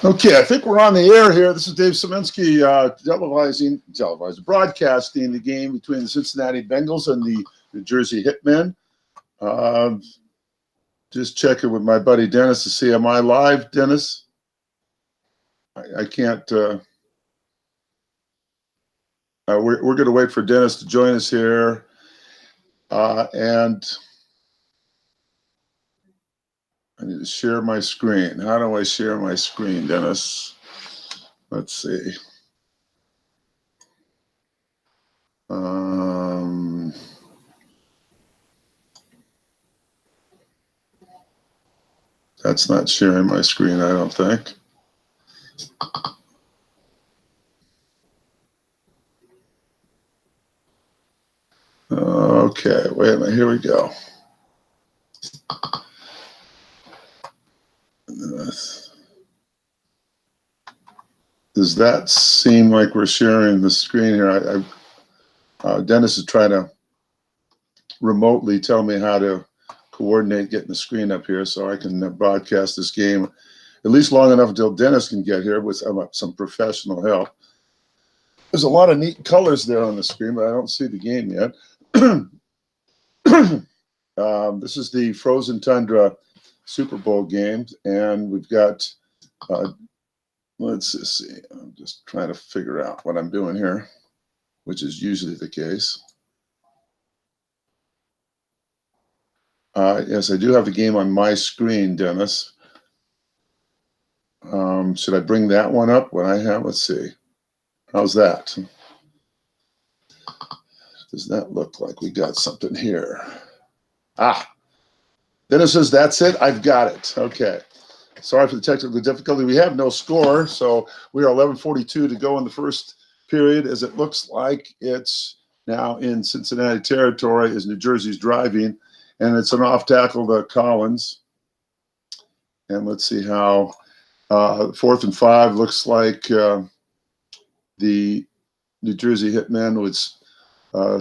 Okay, I think we're on the air here. This is Dave Szymanski broadcasting the game between the Cincinnati Bengals and the New Jersey Hitmen. Just checking with my buddy Dennis to see, am I live, Dennis? I can't. We're going to wait for Dennis to join us here. And I need to share my screen. How do I share my screen, Dennis? Let's see. That's not sharing my screen, I don't think. Okay, wait a minute. Here we go. Does that seem like we're sharing the screen here? Dennis is trying to remotely tell me how to coordinate getting the screen up here so I can broadcast this game at least long enough until Dennis can get here with some professional help. There's a lot of neat colors there on the screen, but I don't see the game yet. This is the Frozen Tundra Super Bowl game, and we've got, let's just see, I'm just trying to figure out what I'm doing here, which is usually the case. Yes, I do have the game on my screen, Dennis. Should I bring that one up? What I have? Let's see. How's that? Does that look like we got something here? Dennis says, that's it. I've got it. Okay. Sorry for the technical difficulty. We have no score, so we are 11:42 to go in the first period, as it looks like it's now in Cincinnati territory as New Jersey's driving, and it's an off tackle to Collins. And let's see how 4th and 5 looks like the New Jersey Hitmen would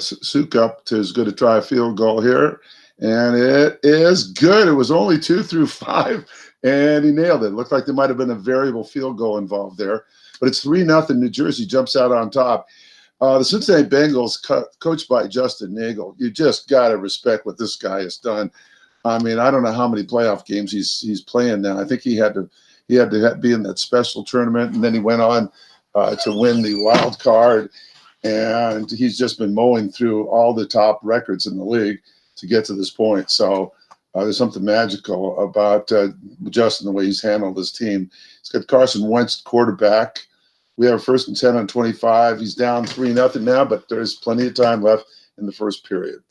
soak up to as good a try field goal here. And it is good. It was only 2 through 5, and he nailed it. Looked like there might have been a variable field goal involved there. But it's 3-0. New Jersey jumps out on top. The Cincinnati Bengals, coached by Justin Nagel, you just got to respect what this guy has done. I mean, I don't know how many playoff games he's playing now. I think he had to be in that special tournament, and then he went on to win the wild card. And he's just been mowing through all the top records in the league to get to this point. So there's something magical about Justin, the way he's handled his team. He's got Carson Wentz quarterback. We have 1st and 10 on 25. He's down 3-0 now, but there's plenty of time left in the first period.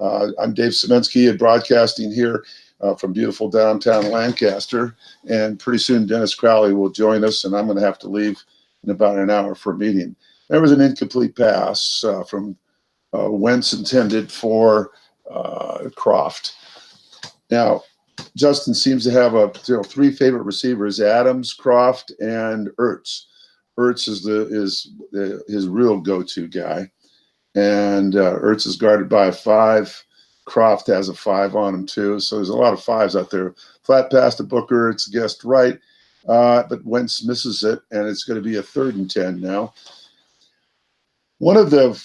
I'm Dave Szymanski, broadcasting here from beautiful downtown Lancaster. And pretty soon Dennis Crowley will join us, and I'm going to have to leave in about an hour for a meeting. There was an incomplete pass from Wentz intended for Croft. Now, Justin seems to have 3 favorite receivers: Adams, Croft, and Ertz. Ertz is his real go-to guy, and Ertz is guarded by a 5. Croft has a 5 on him too, so there's a lot of 5s out there. Flat pass to Booker, it's guessed right, but Wentz misses it, and it's going to be a 3rd and 10 now. One of the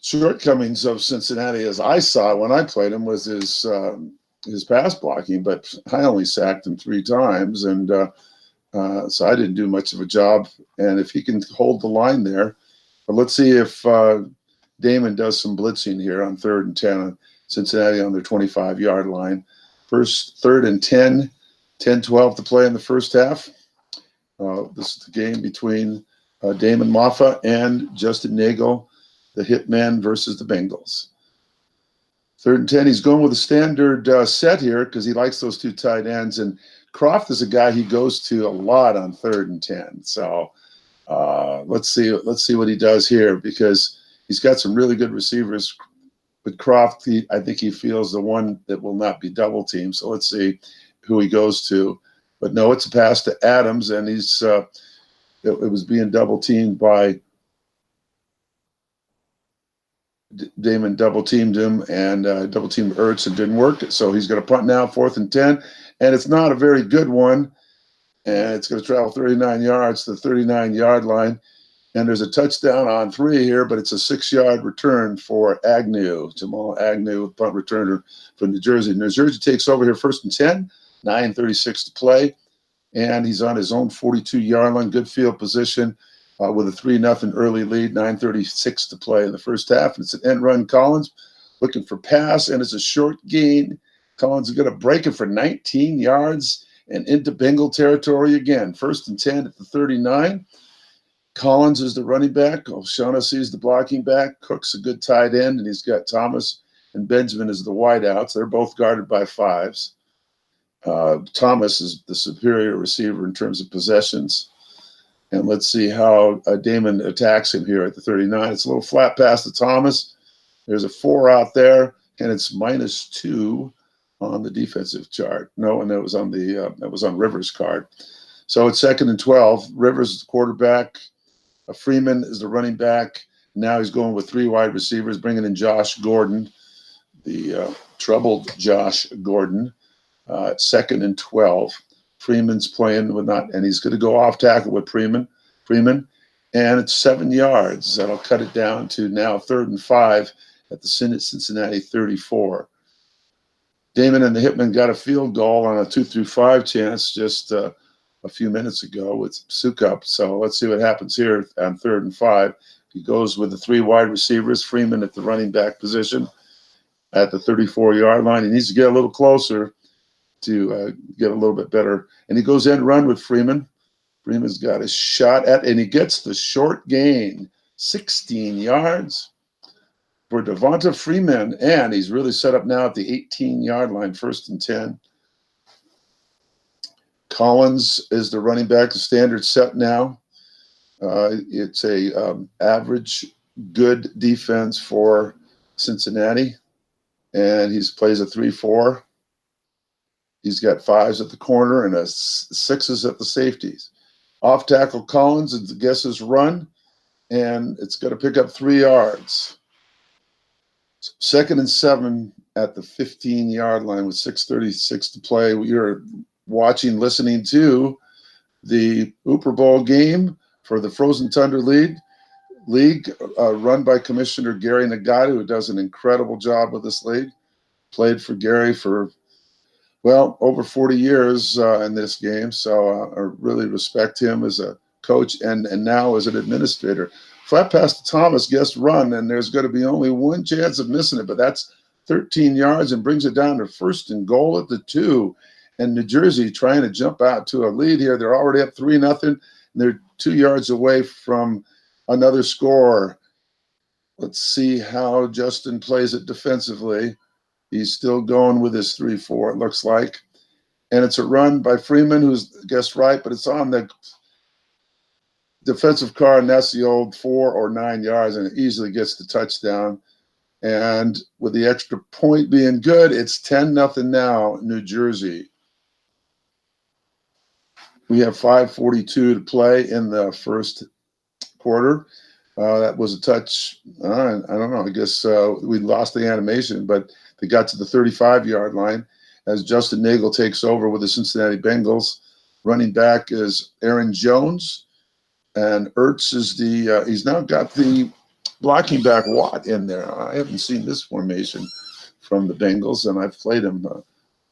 shortcomings of Cincinnati, as I saw when I played him, was his pass blocking, but I only sacked him 3 times, and so I didn't do much of a job. And if he can hold the line there, but let's see if Damon does some blitzing here on 3rd and 10, Cincinnati on their 25-yard line. 3rd and 10, 10-12 to play in the first half. This is the game between Damon Moffa and Justin Nagel, the Hitman versus the Bengals. 3rd and 10, he's going with a standard set here because he likes those 2 tight ends. And Croft is a guy he goes to a lot on 3rd and 10. So let's see what he does here, because he's got some really good receivers. But Croft, I think he feels the one that will not be double teamed. So let's see who he goes to. But no, it's a pass to Adams, and it was being double teamed by Damon double teamed him and double teamed Ertz. It didn't work. So he's going to punt now, 4th and 10. And it's not a very good one. And it's going to travel 39 yards to the 39-yard line. And there's a touchdown on 3 here, but it's a 6-yard return for Agnew. Jamal Agnew, punt returner from New Jersey. New Jersey takes over here 1st and 10, 9:36 to play. And he's on his own 42-yard line, good field position with a 3-0 early lead, 9:36 to play in the first half. And it's an end run. Collins looking for pass, and it's a short gain. Collins is going to break it for 19 yards and into Bengal territory again. 1st and 10 at the 39. Collins is the running back. O'Shaughnessy is the blocking back. Cook's a good tight end, and he's got Thomas and Benjamin as the wideouts. They're both guarded by 5s. Thomas is the superior receiver in terms of possessions. And let's see how Damon attacks him here at the 39. It's a little flat pass to Thomas. There's a 4 out there, and it's -2 on the defensive chart. No, and that was on Rivers' card. So it's 2nd and 12. Rivers is the quarterback. Freeman is the running back. Now he's going with 3 wide receivers, bringing in Josh Gordon, the troubled Josh Gordon. 2nd and 12. Freeman's playing with and he's going to go off tackle with Freeman, and it's 7 yards. That'll cut it down to now 3rd and 5 at the Cincinnati 34. Damon and the Hitmen got a field goal on a 2-5 chance just a few minutes ago with Sukup. So let's see what happens here on 3rd and 5. He goes with the 3 wide receivers, Freeman at the running back position at the 34-yard line. He needs to get a little closer to get a little bit better. And he goes end run with Freeman. Freeman's got a shot at, and he gets the short gain, 16 yards for Devonta Freeman. And he's really set up now at the 18-yard line, 1st and 10. Collins is the running back, the standard set now. It's a average good defense for Cincinnati, and he plays a 3-4. He's got 5s at the corner and 6s at the safeties. Off tackle Collins, and the guess is run, and it's going to pick up 3 yards. 2nd and 7 at the 15-yard line with 6:36 to play. You're listening to the Super Bowl game for the Frozen Tundra League, run by Commissioner Gary Nagata, who does an incredible job with this league. Played for Gary for over 40 years in this game, so I really respect him as a coach and now as an administrator. Flat pass to Thomas, guess run, and there's going to be only 1 chance of missing it, but that's 13 yards and brings it down to 1st and goal at the 2. And New Jersey trying to jump out to a lead here. They're already up 3-0, and they're 2 yards away from another score. Let's see how Justin plays it defensively. He's still going with his 3-4, it looks like. And it's a run by Freeman, who's guessed right, but it's on the defensive card, and that's the old 4 or 9 yards, and it easily gets the touchdown. And with the extra point being good, it's 10-0 now, New Jersey. We have 5:42 to play in the first quarter. That was a touch. I don't know. I guess we lost the animation, but they got to the 35-yard line as Justin Nagel takes over with the Cincinnati Bengals. Running back is Aaron Jones, and Ertz is he's now got the blocking back Watt in there. I haven't seen this formation from the Bengals, and I've played him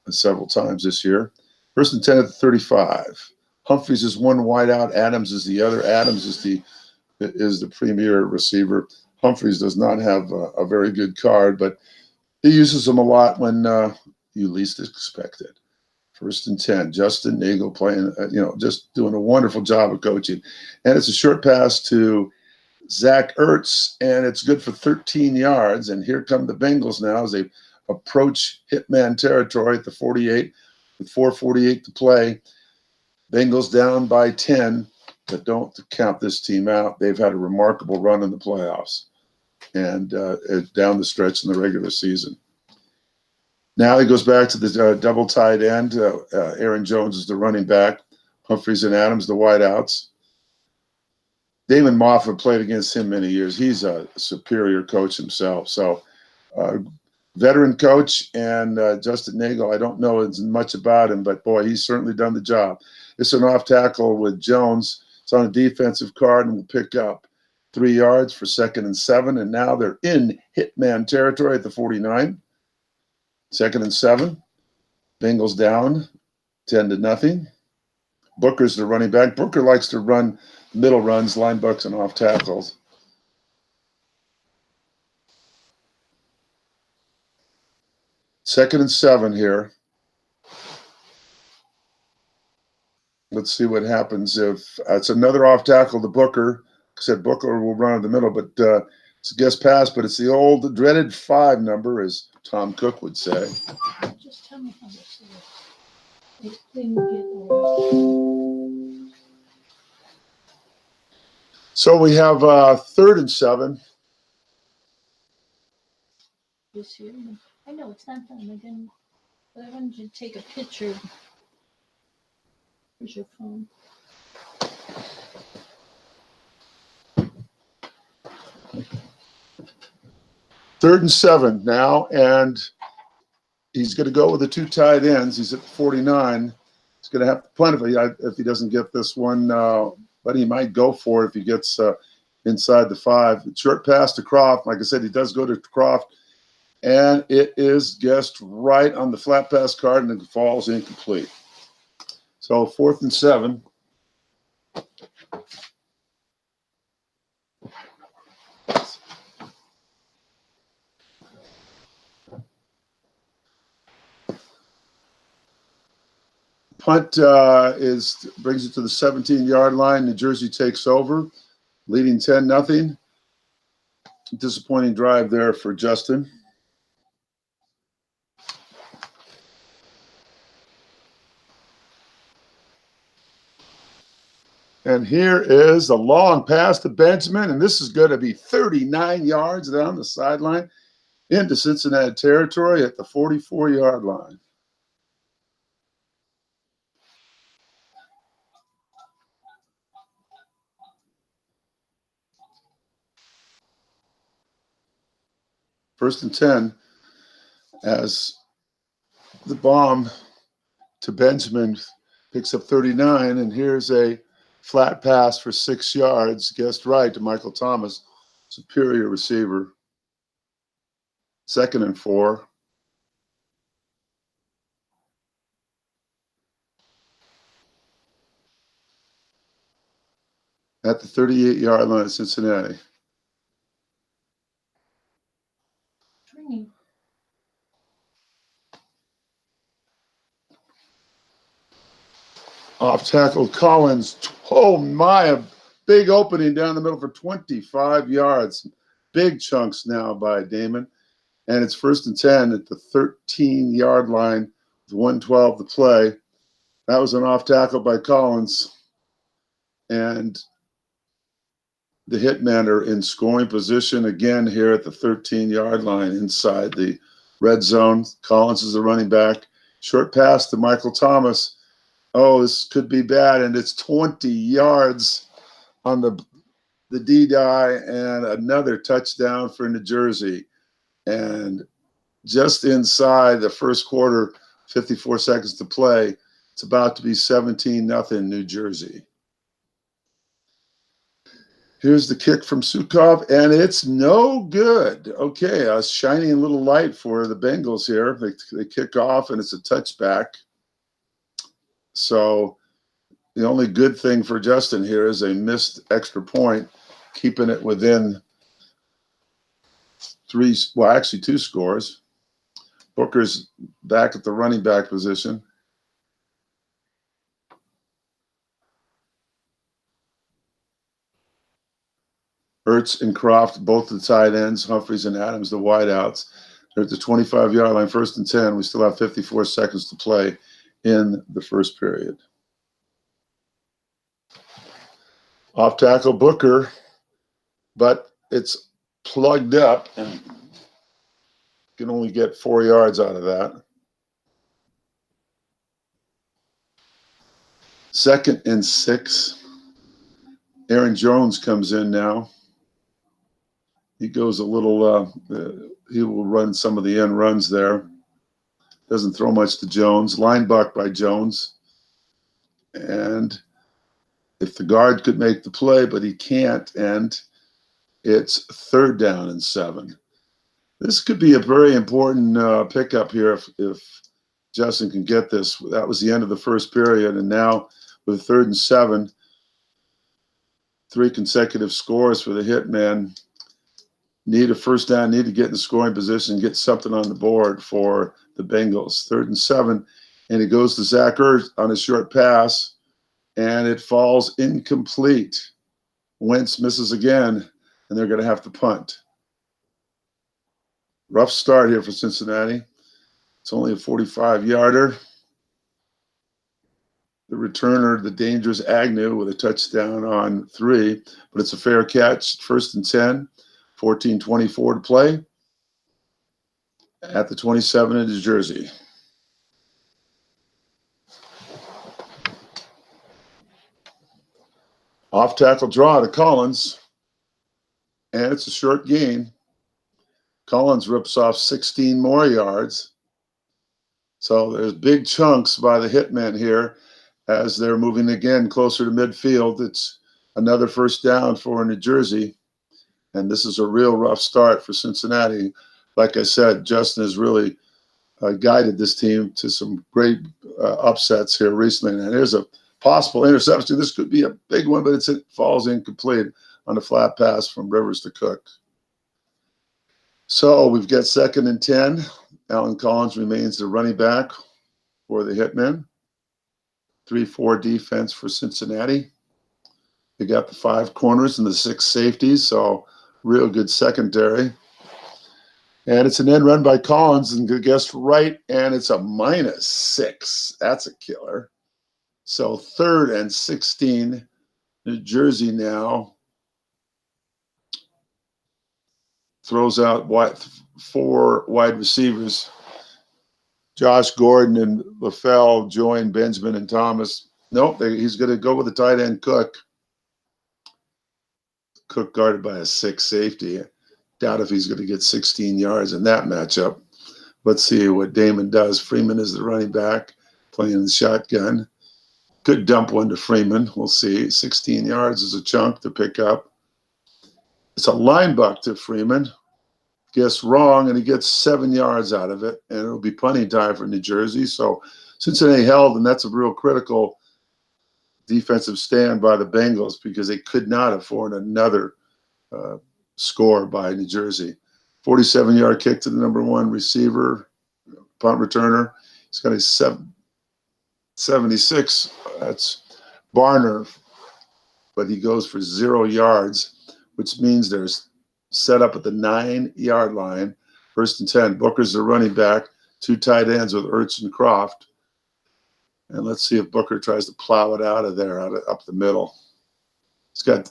several times this year. 1st and 10 at the 35. Humphreys is one wide out. Adams is the other. Adams is the premier receiver. Humphreys does not have a very good card, but he uses them a lot when you least expect it. 1st and 10. Justin Nagel playing, just doing a wonderful job of coaching. And it's a short pass to Zach Ertz, and it's good for 13 yards. And here come the Bengals now as they approach Hitman territory at the 48 with 4:48 to play. Bengals down by 10, but don't count this team out. They've had a remarkable run in the playoffs and down the stretch in the regular season. Now he goes back to the double tight end. Aaron Jones is the running back. Humphreys and Adams, the wideouts. Damon Moffat played against him many years. He's a superior coach himself. So, veteran coach, and Justin Nagel, I don't know as much about him, but boy, he's certainly done the job. It's an off tackle with Jones. It's on a defensive card and will pick up 3 yards for 2nd and 7. And now they're in Hitman territory at the 49. 2nd and 7. Bengals down 10-0. Booker's the running back. Booker likes to run middle runs, line bucks, and off tackles. Second and 7 here. Let's see what happens if it's another off tackle to Booker. I said Booker will run in the middle, but it's a guess pass, but it's the old dreaded 5 number, as Tom Cook would say. Just tell me how to say it. It didn't get old. So we have 3rd and 7. This year. I know it's not done. I didn't, but I wanted you to take a picture. Here's your phone. Third and 7 now, and he's going to go with the 2 tight ends. He's at 49. He's going to have to punt if he doesn't get this one, but he might go for it if he gets inside the 5. Short pass to Croft. Like I said, he does go to Croft, and it is guessed right on the flat pass card, and it falls incomplete. So 4th and 7. Punt brings it to the 17-yard line. New Jersey takes over, leading 10-0. Disappointing drive there for Justin. And here is a long pass to Benjamin, and this is going to be 39 yards down the sideline into Cincinnati territory at the 44-yard line. First and 10 as the bomb to Benjamin picks up 39, and here's a flat pass for 6 yards, guessed right, to Michael Thomas, superior receiver. 2nd and 4. At the 38-yard line of Cincinnati. Off tackle Collins. Oh my, a big opening down the middle for 25 yards. Big chunks now by Damon. And it's 1st and 10 at the 13-yard line with 1:12 to play. That was an off tackle by Collins. And the Hitmen are in scoring position again here at the 13-yard line inside the red zone. Collins is the running back. Short pass to Michael Thomas. Oh, this could be bad, and it's 20 yards on the D-die and another touchdown for New Jersey. And just inside the first quarter, 54 seconds to play, it's about to be 17-0 New Jersey. Here's the kick from Sukov, and it's no good. Okay, a shining little light for the Bengals here. They kick off, and it's a touchback. So the only good thing for Justin here is a missed extra point, keeping it within 2 scores. Booker's back at the running back position. Ertz and Croft, both the tight ends, Humphreys and Adams, the wideouts. They're at the 25-yard line, 1st and 10. We still have 54 seconds to play in the first period. Off tackle Booker, but it's plugged up and can only get 4 yards out of that. 2nd and 6. Aaron Jones comes in now. He goes a little, he will run some of the end runs there. Doesn't throw much to Jones. Line buck by Jones. And if the guard could make the play, but he can't, and it's 3rd down and 7. This could be a very important pickup here if Justin can get this. That was the end of the first period, and now with 3rd and 7, 3 consecutive scores for the Hitmen. Need a first down, need to get in scoring position, get something on the board for the Bengals. 3rd and 7, and it goes to Zach Ertz on a short pass, and it falls incomplete. Wentz misses again, and they're going to have to punt. Rough start here for Cincinnati. It's only a 45-yarder. The returner, the dangerous Agnew, with a touchdown on 3, but it's a fair catch. 1st and 10, 14:24 to play at the 27 in New Jersey. Off tackle draw to Collins, and it's a short gain. Collins rips off 16 more yards. So there's big chunks by the Hitmen here as they're moving again closer to midfield. It's another first down for New Jersey, and this is a real rough start for Cincinnati. Like I said, Justin has really guided this team to some great upsets here recently. And here's a possible interception. This could be a big one, but it falls incomplete on a flat pass from Rivers to Cook. So we've got 2nd and 10. Alan Collins remains the running back for the Hitmen. 3-4 defense for Cincinnati. They got the 5 corners and the 6 safeties, so real good secondary. And it's an end run by Collins, and guessed right, and it's a -6. That's a killer. So 3rd and 16, New Jersey now throws out 4 wide receivers. Josh Gordon and LaFell join Benjamin and Thomas. Nope, he's going to go with the tight end Cook. Cook guarded by a 6 safety. Doubt if he's going to get 16 yards in that matchup. Let's see what Damon does. Freeman is the running back, playing the shotgun. Could dump one to Freeman. We'll see. 16 yards is a chunk to pick up. It's a line buck to Freeman. Guess wrong, and he gets 7 yards out of it, and it'll be punting time for New Jersey. So Cincinnati held, and that's a real critical defensive stand by the Bengals because they could not afford another score by New Jersey. 47-yard kick to the number 1 receiver, punt returner. He's got a 76. That's Barner, but he goes for 0 yards, which means there's set up at the 9-yard line. 1st and 10. Booker's the running back. 2 tight ends with Ertz and Croft. And let's see if Booker tries to plow it out of there, up the middle. He's got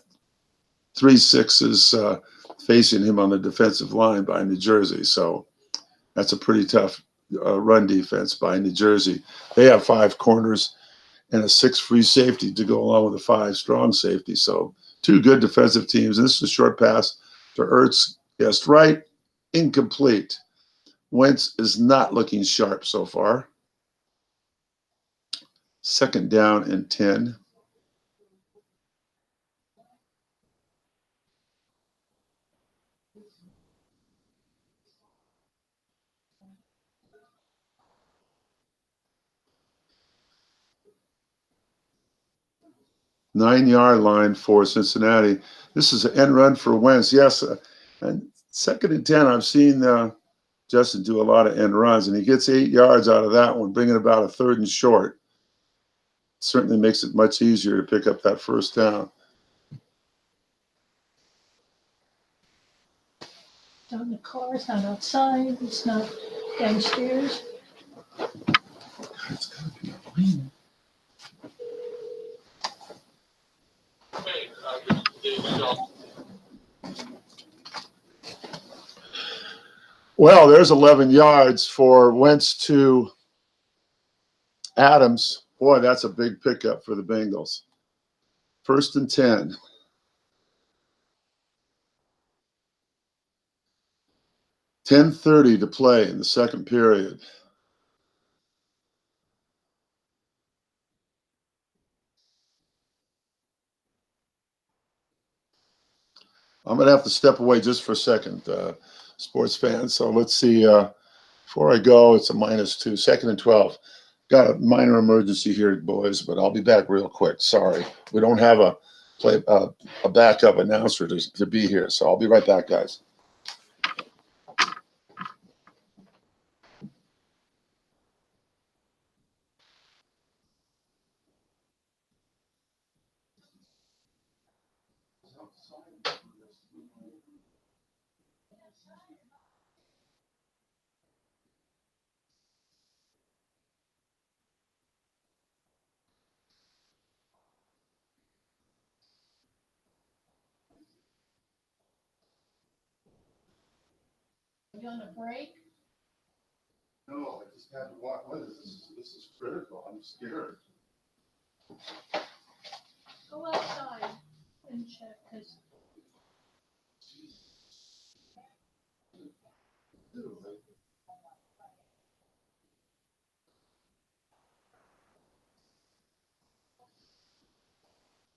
3 6s facing him on the defensive line by New Jersey. So that's a pretty tough run defense by New Jersey. They have 5 corners and a 6 free safety to go along with a 5 strong safety. So 2 good defensive teams. And this is a short pass to Ertz. Guessed right. Incomplete. Wentz is not looking sharp so far. 2nd down and 10. Nine-yard line for Cincinnati. This is an end run for Wentz. Yes, and 2nd and 10, I've seen Justin do a lot of end runs, and he gets 8 yards out of that one, bringing about a 3rd and short. Certainly makes it much easier to pick up that first down. It's not in the car, it's not outside, it's not downstairs. It's gotta be a plane. Well, there's 11 yards for Wentz to Adams. Boy, that's a big pickup for the Bengals. 1st and 10. 10:30 to play in the second period. I'm going to have to step away just for a second, sports fans. So let's see. Before I go, it's a -2, 2nd and 12. Got a minor emergency here, boys, but I'll be back real quick. Sorry. We don't have a backup announcer to be here, so I'll be right back, guys. You on a break? No, I just had to walk. What is this? This is critical. I'm scared. Go outside and check, because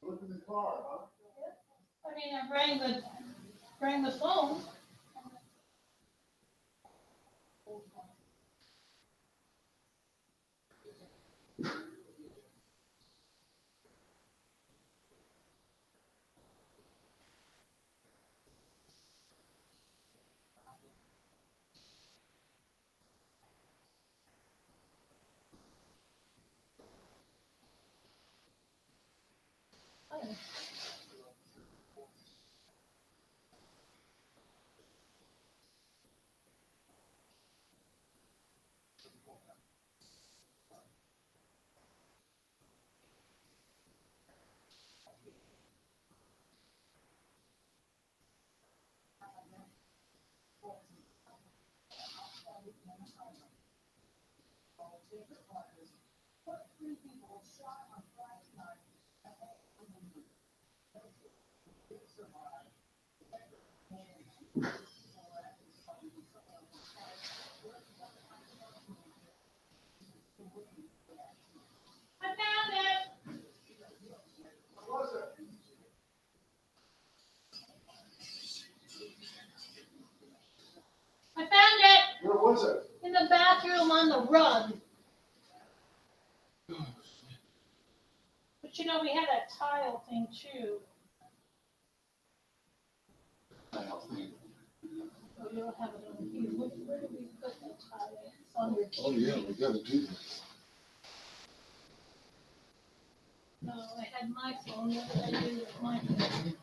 Look in the car, huh? I mean, I rang the phone. I found it. I found it. Where was it? In the bathroom on the rug. But you know, we had that tile thing too. Oh, you don't have it on here. Where did we put that tile? It's on your Oh, yeah, we got to do this. No, I had my phone. What did I do with my phone?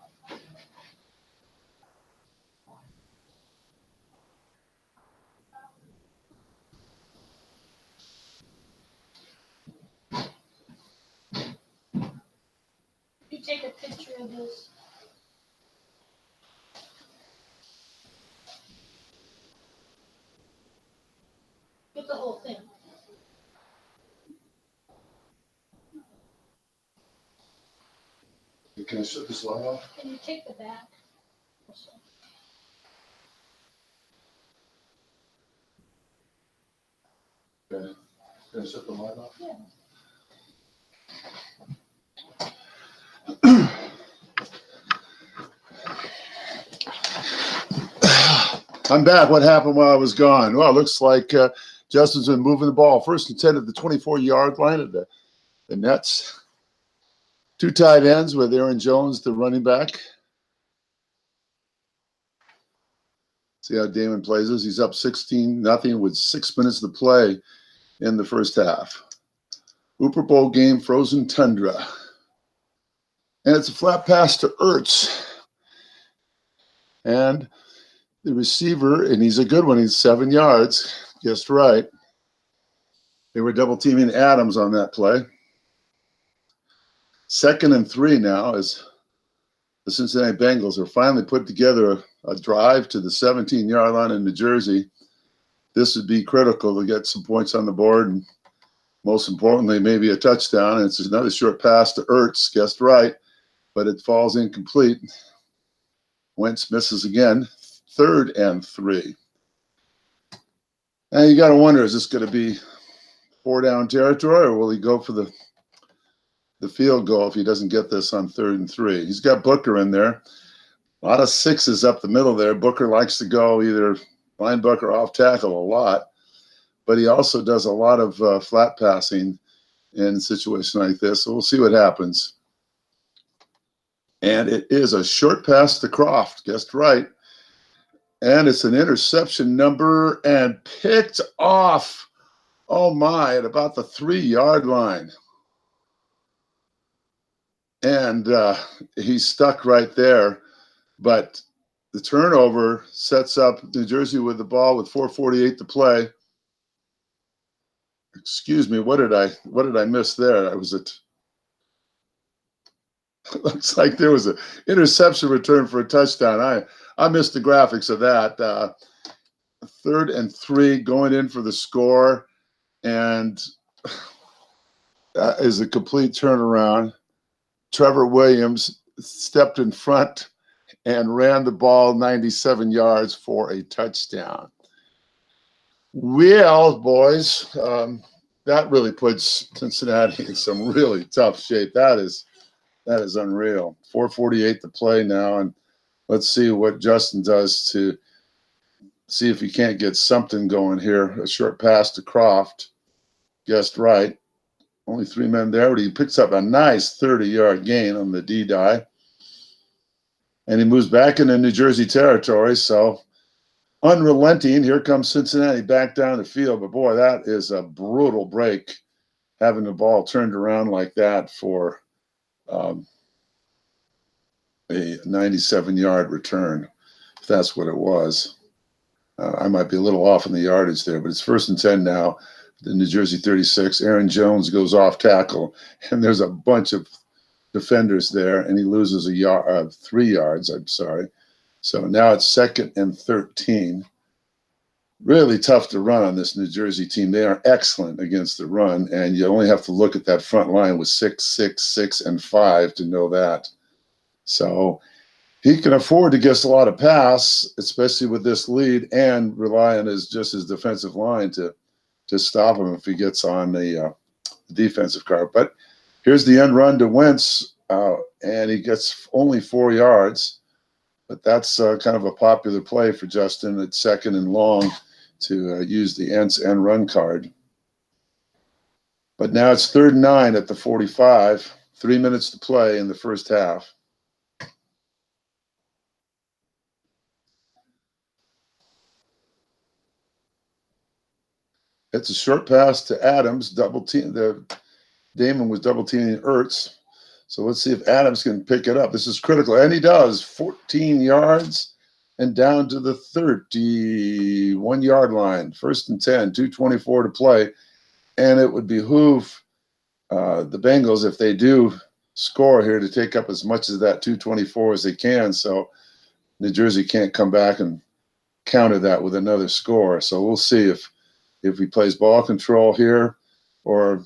You take a picture of this. Get the whole thing. Can I shut this light off? Can you take the back? Okay. Can I shut the light off? Yeah. I'm back. What happened while I was gone? Well, it looks like Justin's been moving the ball. First and 10 at the 24-yard line of the Nets. Two tight ends with Aaron Jones, the running back. See how Damon plays this? He's up 16-0 with 6 minutes to play in the first half. Hooper Bowl game, frozen tundra. And it's a flat pass to Ertz. And the receiver, and he's a good one, he's 7 yards. Guessed right. They were double teaming Adams on that play. 2nd and 3 now as the Cincinnati Bengals are finally put together a drive to the 17-yard line in New Jersey. This would be critical to get some points on the board and most importantly, maybe a touchdown. And it's another short pass to Ertz, guessed right, but it falls incomplete. Wentz misses again. 3rd and 3. Now you got to wonder, is this going to be 4-down territory, or will he go for the field goal if he doesn't get this on 3rd and 3? He's got Booker in there. A lot of sixes up the middle there. Booker likes to go either linebacker or off tackle a lot, but he also does a lot of flat passing in a situation like this. So we'll see what happens. And it is a short pass to Croft. Guessed right. And it's an interception number and picked off, oh my, at about the 3-yard line. And he's stuck right there. But the turnover sets up New Jersey with the ball with 4:48 to play. Excuse me, what did I miss there? Looks like there was an interception return for a touchdown. I missed the graphics of that. 3rd and 3 going in for the score, and that is a complete turnaround. Trevor Williams stepped in front and ran the ball 97 yards for a touchdown. Well, boys, that really puts Cincinnati in some really tough shape. That is unreal. 4:48 to play now, and let's see what Justin does to see if he can't get something going here. A short pass to Croft. Guessed right. Only 3 men there, but he picks up a nice 30-yard gain on the D-die. And he moves back into New Jersey territory, so unrelenting. Here comes Cincinnati back down the field. But, boy, that is a brutal break, having the ball turned around like that for a 97-yard return, if that's what it was. I might be a little off in the yardage there, but it's 1st and 10 now. The New Jersey 36. Aaron Jones goes off tackle, and there's a bunch of defenders there, and he loses 3 yards. I'm sorry. So now it's 2nd and 13. Really tough to run on this New Jersey team. They are excellent against the run, and you only have to look at that front line with 6, 6, 6, and 5 to know that. So he can afford to get a lot of pass, especially with this lead, and rely on his defensive line to stop him if he gets on the defensive card. But here's the end run to Wentz, and he gets only 4 yards. But that's kind of a popular play for Justin at 2nd and long to use the end run card. But now it's 3rd and 9 at the 45. 3 minutes to play in the first half. It's a short pass to Adams. Double team. Damon was double teaming Ertz. So let's see if Adams can pick it up. This is critical. And he does. 14 yards and down to the 31-yard line. 1st and 10, 2:24 to play. And it would behoove the Bengals, if they do score here, to take up as much of that 2:24 as they can. So New Jersey can't come back and counter that with another score. So we'll see if he plays ball control here or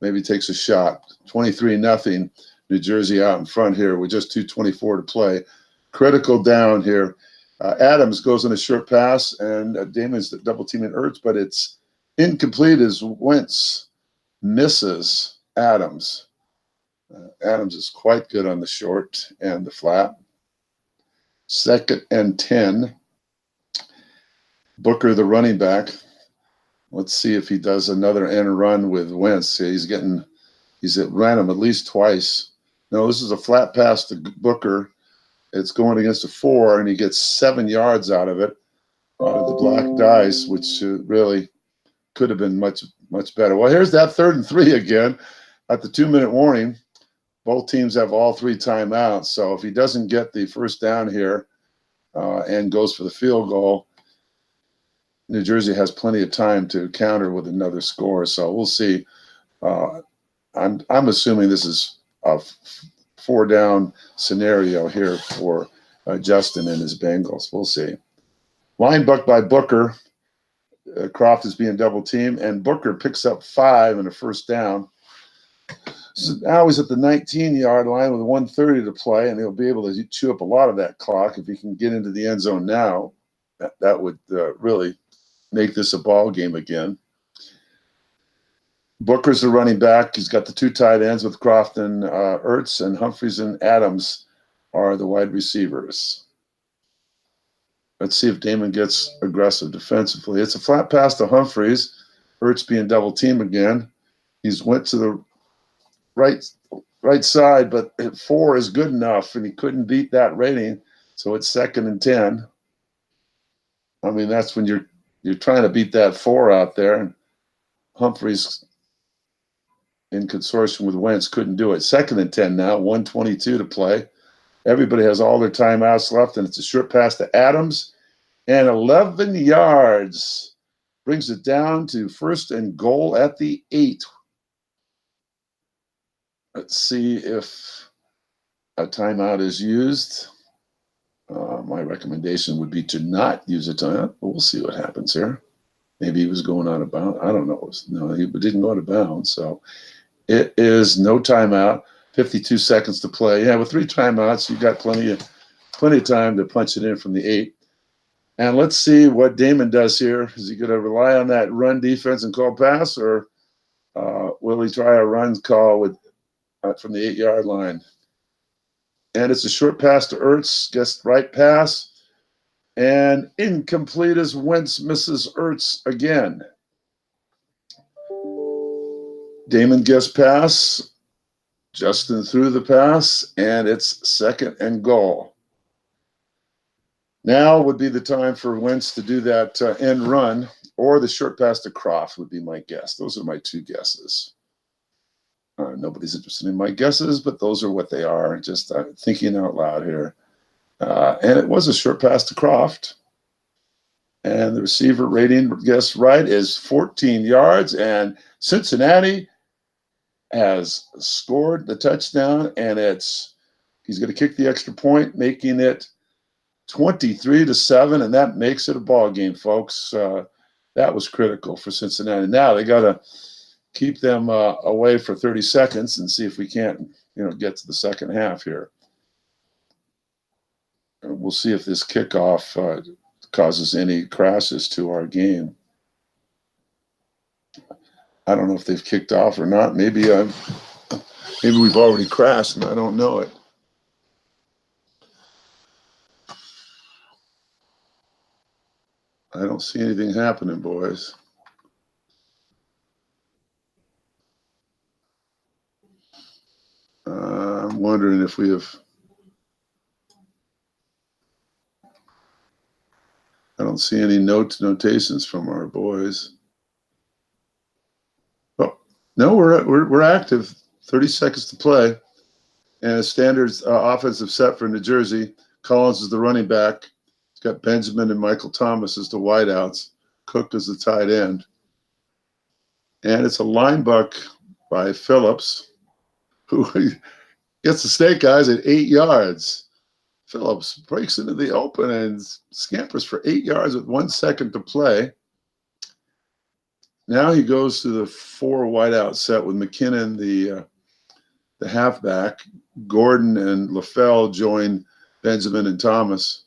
maybe takes a shot. 23-0. New Jersey out in front here with just 2:24 to play. Critical down here. Adams goes on a short pass, and Damon's double teaming Ertz, but it's incomplete as Wentz misses Adams. Adams is quite good on the short and the flat. 2nd and 10. Booker, the running back. Let's see if he does another end run with Wentz. He's ran him at least twice. No, this is a flat pass to Booker. It's going against a 4, and he gets 7 yards out of it, out of the black dice, which really could have been much, much better. Well, here's that 3rd and 3 again at the 2-minute warning. Both teams have all 3 timeouts. So if he doesn't get the first down here and goes for the field goal, New Jersey has plenty of time to counter with another score. So we'll see. I'm assuming this is a 4-down scenario here for Justin and his Bengals. We'll see. Line buck by Booker. Croft is being double teamed, and Booker picks up 5 and a first down. So now he's at the 19-yard line with 1:30 to play, and he'll be able to chew up a lot of that clock if he can get into the end zone now. That would really make this a ball game again. Booker's the running back. He's got the two tight ends with Crofton, Ertz, and Humphreys and Adams are the wide receivers. Let's see if Damon gets aggressive defensively. It's a flat pass to Humphreys. Ertz being double teamed again. He's went to the right side, but 4 is good enough, and he couldn't beat that rating. So it's 2nd and 10. I mean, that's when you're trying to beat that 4 out there, and Humphreys in consortium with Wentz couldn't do it. 2nd and 10 now, 1:22 to play. Everybody has all their timeouts left, and it's a short pass to Adams, and 11 yards brings it down to 1st and goal at the 8. Let's see if a timeout is used. My recommendation would be to not use a timeout, but we'll see what happens here. Maybe he was going out of bounds. I don't know. No, he didn't go out of bounds. So it is no timeout. 52 seconds to play. Yeah, with 3 timeouts, you've got plenty of time to punch it in from the 8. And let's see what Damon does here. Is he going to rely on that run defense and call pass, or will he try a run call with from the 8-yard line? And it's a short pass to Ertz. Gets right pass. And incomplete as Wentz misses Ertz again. Damon gets pass. Justin threw the pass, and it's 2nd and goal. Now would be the time for Wentz to do that end run, or the short pass to Croft would be my guess. Those are my 2 guesses. Nobody's interested in my guesses, but those are what they are. Just thinking out loud here. And it was a short pass to Croft. And the receiver rating, guess right, is 14 yards. And Cincinnati has scored the touchdown, and he's going to kick the extra point, making it 23-7, and that makes it a ball game, folks. That was critical for Cincinnati. Now they got to keep them away for 30 seconds and see if we can't, get to the second half here. We'll see if this kickoff causes any crashes to our game. I don't know if they've kicked off or not. Maybe we've already crashed and I don't know it. I don't see anything happening, boys. I'm wondering if we have. I don't see any notations from our boys. Oh no, we're active. 30 seconds to play, and a standard offensive set for New Jersey. Collins is the running back. It's got Benjamin and Michael Thomas as the wideouts. Cook as the tight end, and it's a line buck by Phillips, who gets the snake eyes at 8 yards. Phillips breaks into the open and scampers for 8 yards with 1 second to play. Now he goes to the 4 wideout set with McKinnon, the halfback. Gordon and LaFell join Benjamin and Thomas.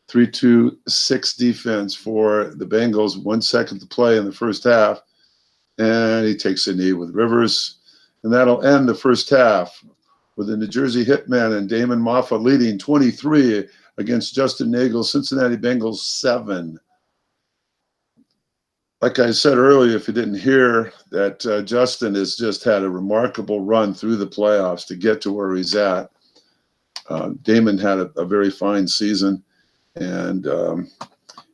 3-2-6 defense for the Bengals. 1 second to play in the first half. And he takes a knee with Rivers. And that'll end the first half with the New Jersey Hitmen and Damon Moffa leading 23 against Justin Nagel's Cincinnati Bengals 7. Like I said earlier, if you didn't hear, that Justin has just had a remarkable run through the playoffs to get to where he's at. Damon had a very fine season and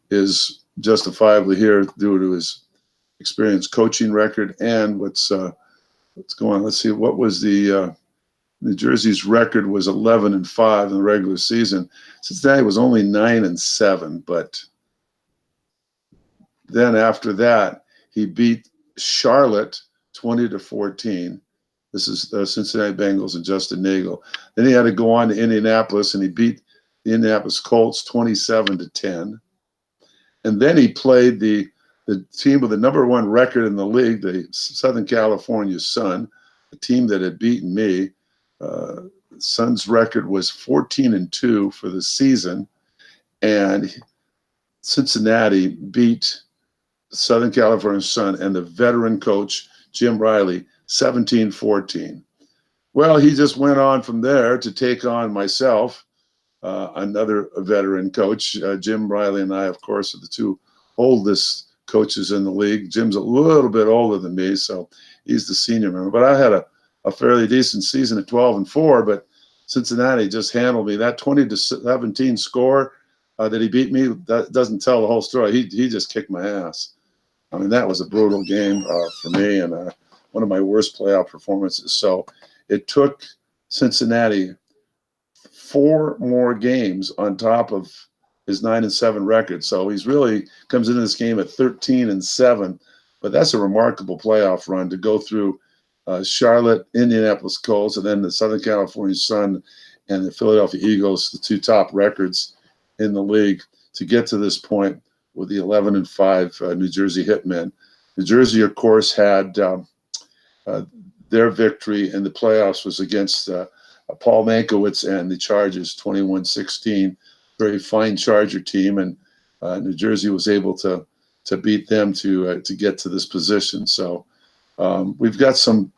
is justifiably here due to his experienced coaching record and what's going on. Let's see, what was the New Jersey's record was 11-5 in the regular season. Cincinnati was only 9-7, but then after that, he beat Charlotte 20-14. This is the Cincinnati Bengals and Justin Nagel. Then he had to go on to Indianapolis, and he beat the Indianapolis Colts 27-10. And then he played the team with the number 1 record in the league, the Southern California Sun, a team that had beaten me. Sun's record was 14-2 for the season, and Cincinnati beat Southern California Sun, and the veteran coach, Jim Riley, 17-14. Well, he just went on from there to take on myself, another veteran coach. Jim Riley and I, of course, are the two oldest coaches in the league. Jim's a little bit older than me, so he's the senior member. But I had a fairly decent season at 12-4, but Cincinnati just handled me. That 20-17 score that he beat me, that doesn't tell the whole story. He just kicked my ass. I mean, that was a brutal game for me, and one of my worst playoff performances. So it took Cincinnati 4 more games on top of his 9-7 record. So he's really comes into this game at 13-7. But that's a remarkable playoff run to go through Charlotte, Indianapolis Colts, and then the Southern California Sun and the Philadelphia Eagles, the 2 top records in the league, to get to this point with the 11-5 New Jersey Hitmen. New Jersey, of course, had their victory in the playoffs was against Paul Mankiewicz and the Chargers, 21-16. Very fine Charger team, and New Jersey was able to beat them to get to this position. So we've got some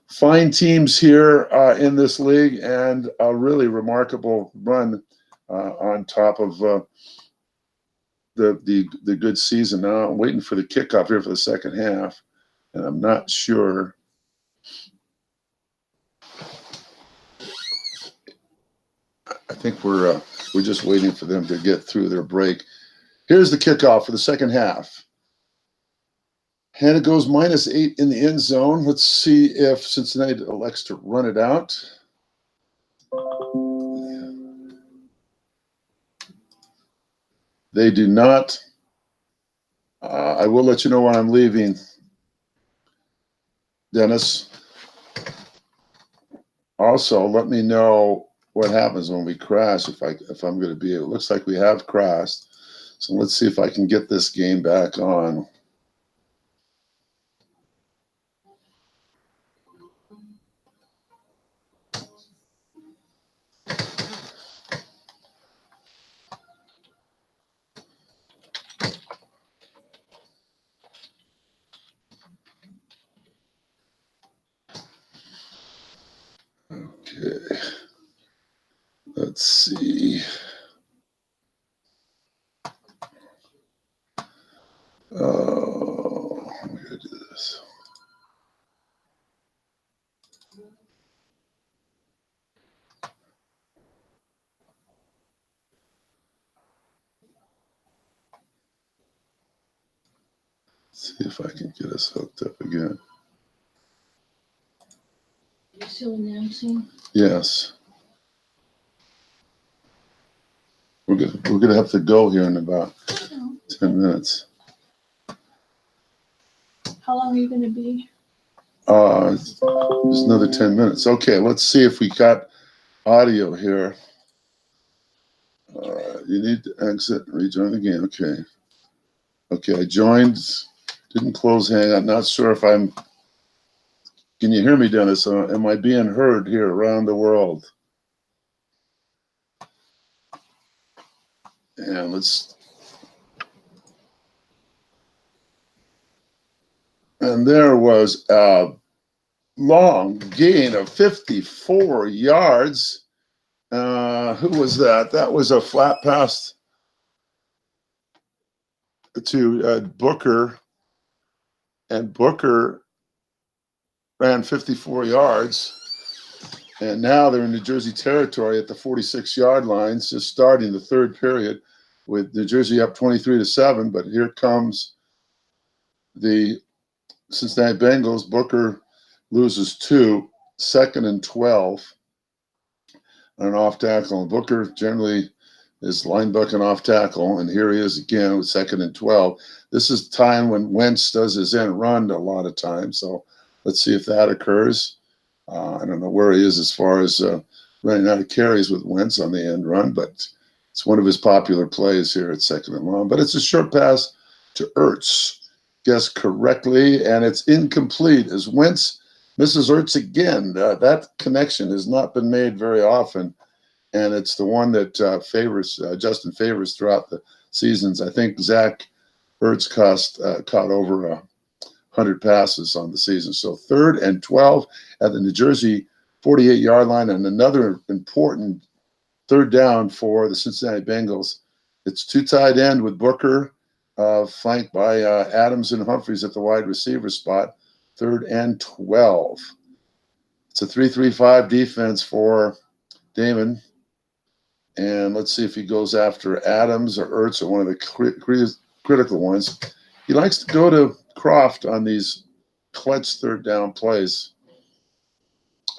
fine teams here in this league, and a really remarkable run on top of the good season. Now I'm waiting for the kickoff here for the second half, and I'm not sure. I think we're just waiting for them to get through their break. Here's the kickoff for the second half. And it goes -8 in the end zone. Let's see if Cincinnati elects to run it out. They do not. I will let you know when I'm leaving, Dennis. Also, let me know what happens when we crash, if I'm going to be. It looks like we have crashed. So let's see if I can get this game back on. Okay. Let's see. Oh, I'm going to do this. See if I can get us hooked up again. You still announcing? Yes. We're gonna have to go here in about 10 minutes. How long are you going to be? There's another 10 minutes. Okay, let's see if we got audio here. You need to exit and rejoin the game. Okay. Okay, I joined. Didn't close hang. I'm not sure if I'm. Can you hear me, Dennis? Am I being heard here around the world? And let's. And there was a long gain of 54 yards. Who was that? That was a flat pass to Booker. And Booker ran 54 yards. And now they're in New Jersey territory at the 46-yard lines, just starting the third period with New Jersey up 23-7. But here comes the Cincinnati Bengals. Booker loses 2, 2nd and 12 on an off tackle. And Booker generally is linebucking off tackle, and here he is again with 2nd and 12. This is time when Wentz does his end run a lot of times. So let's see if that occurs. I don't know where he is as far as running out of carries with Wentz on the end run, but it's one of his popular plays here at 2nd and long. But it's a short pass to Ertz. Guessed correctly, and it's incomplete as Wentz misses Ertz again. That connection has not been made very often, and it's the one that favors Justin favors throughout the seasons. I think Zach Ertz caught over 100 passes on the season. So 3rd and 12 at the New Jersey 48-yard line, and another important 3rd down for the Cincinnati Bengals. It's 2 tight end with Booker, flanked by Adams and Humphreys at the wide receiver spot. 3rd and 12. It's a 3-3-5 defense for Damon. And let's see if he goes after Adams or Ertz or one of the critical ones. He likes to go to Croft on these clutch 3rd down plays.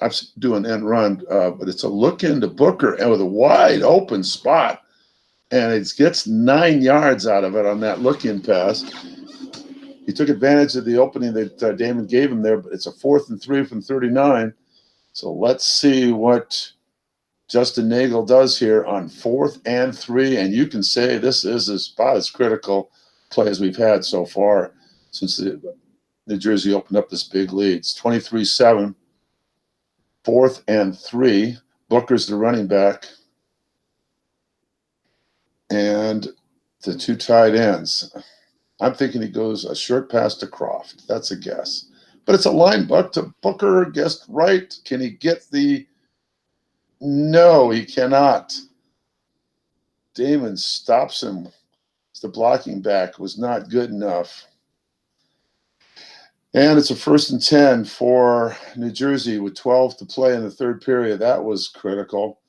I've seen do an end run, but it's a look into Booker and with a wide open spot. And it gets 9 yards out of it on that look-in pass. He took advantage of the opening that Damon gave him there, but it's a 4th and 3 from 39. So let's see what Justin Nagel does here on 4th and 3. And you can say this is about as critical play as we've had so far since New Jersey opened up this big lead. It's 23-7, 4th and 3. Booker's the running back. And the 2 tight ends. I'm thinking he goes a short pass to Croft. That's a guess. But it's a line buck to Booker. Guessed right. Can he get the... No, he cannot. Damon stops him. The blocking back was not good enough. And it's a 1st and 10 for New Jersey with 12 to play in the 3rd period. That was critical.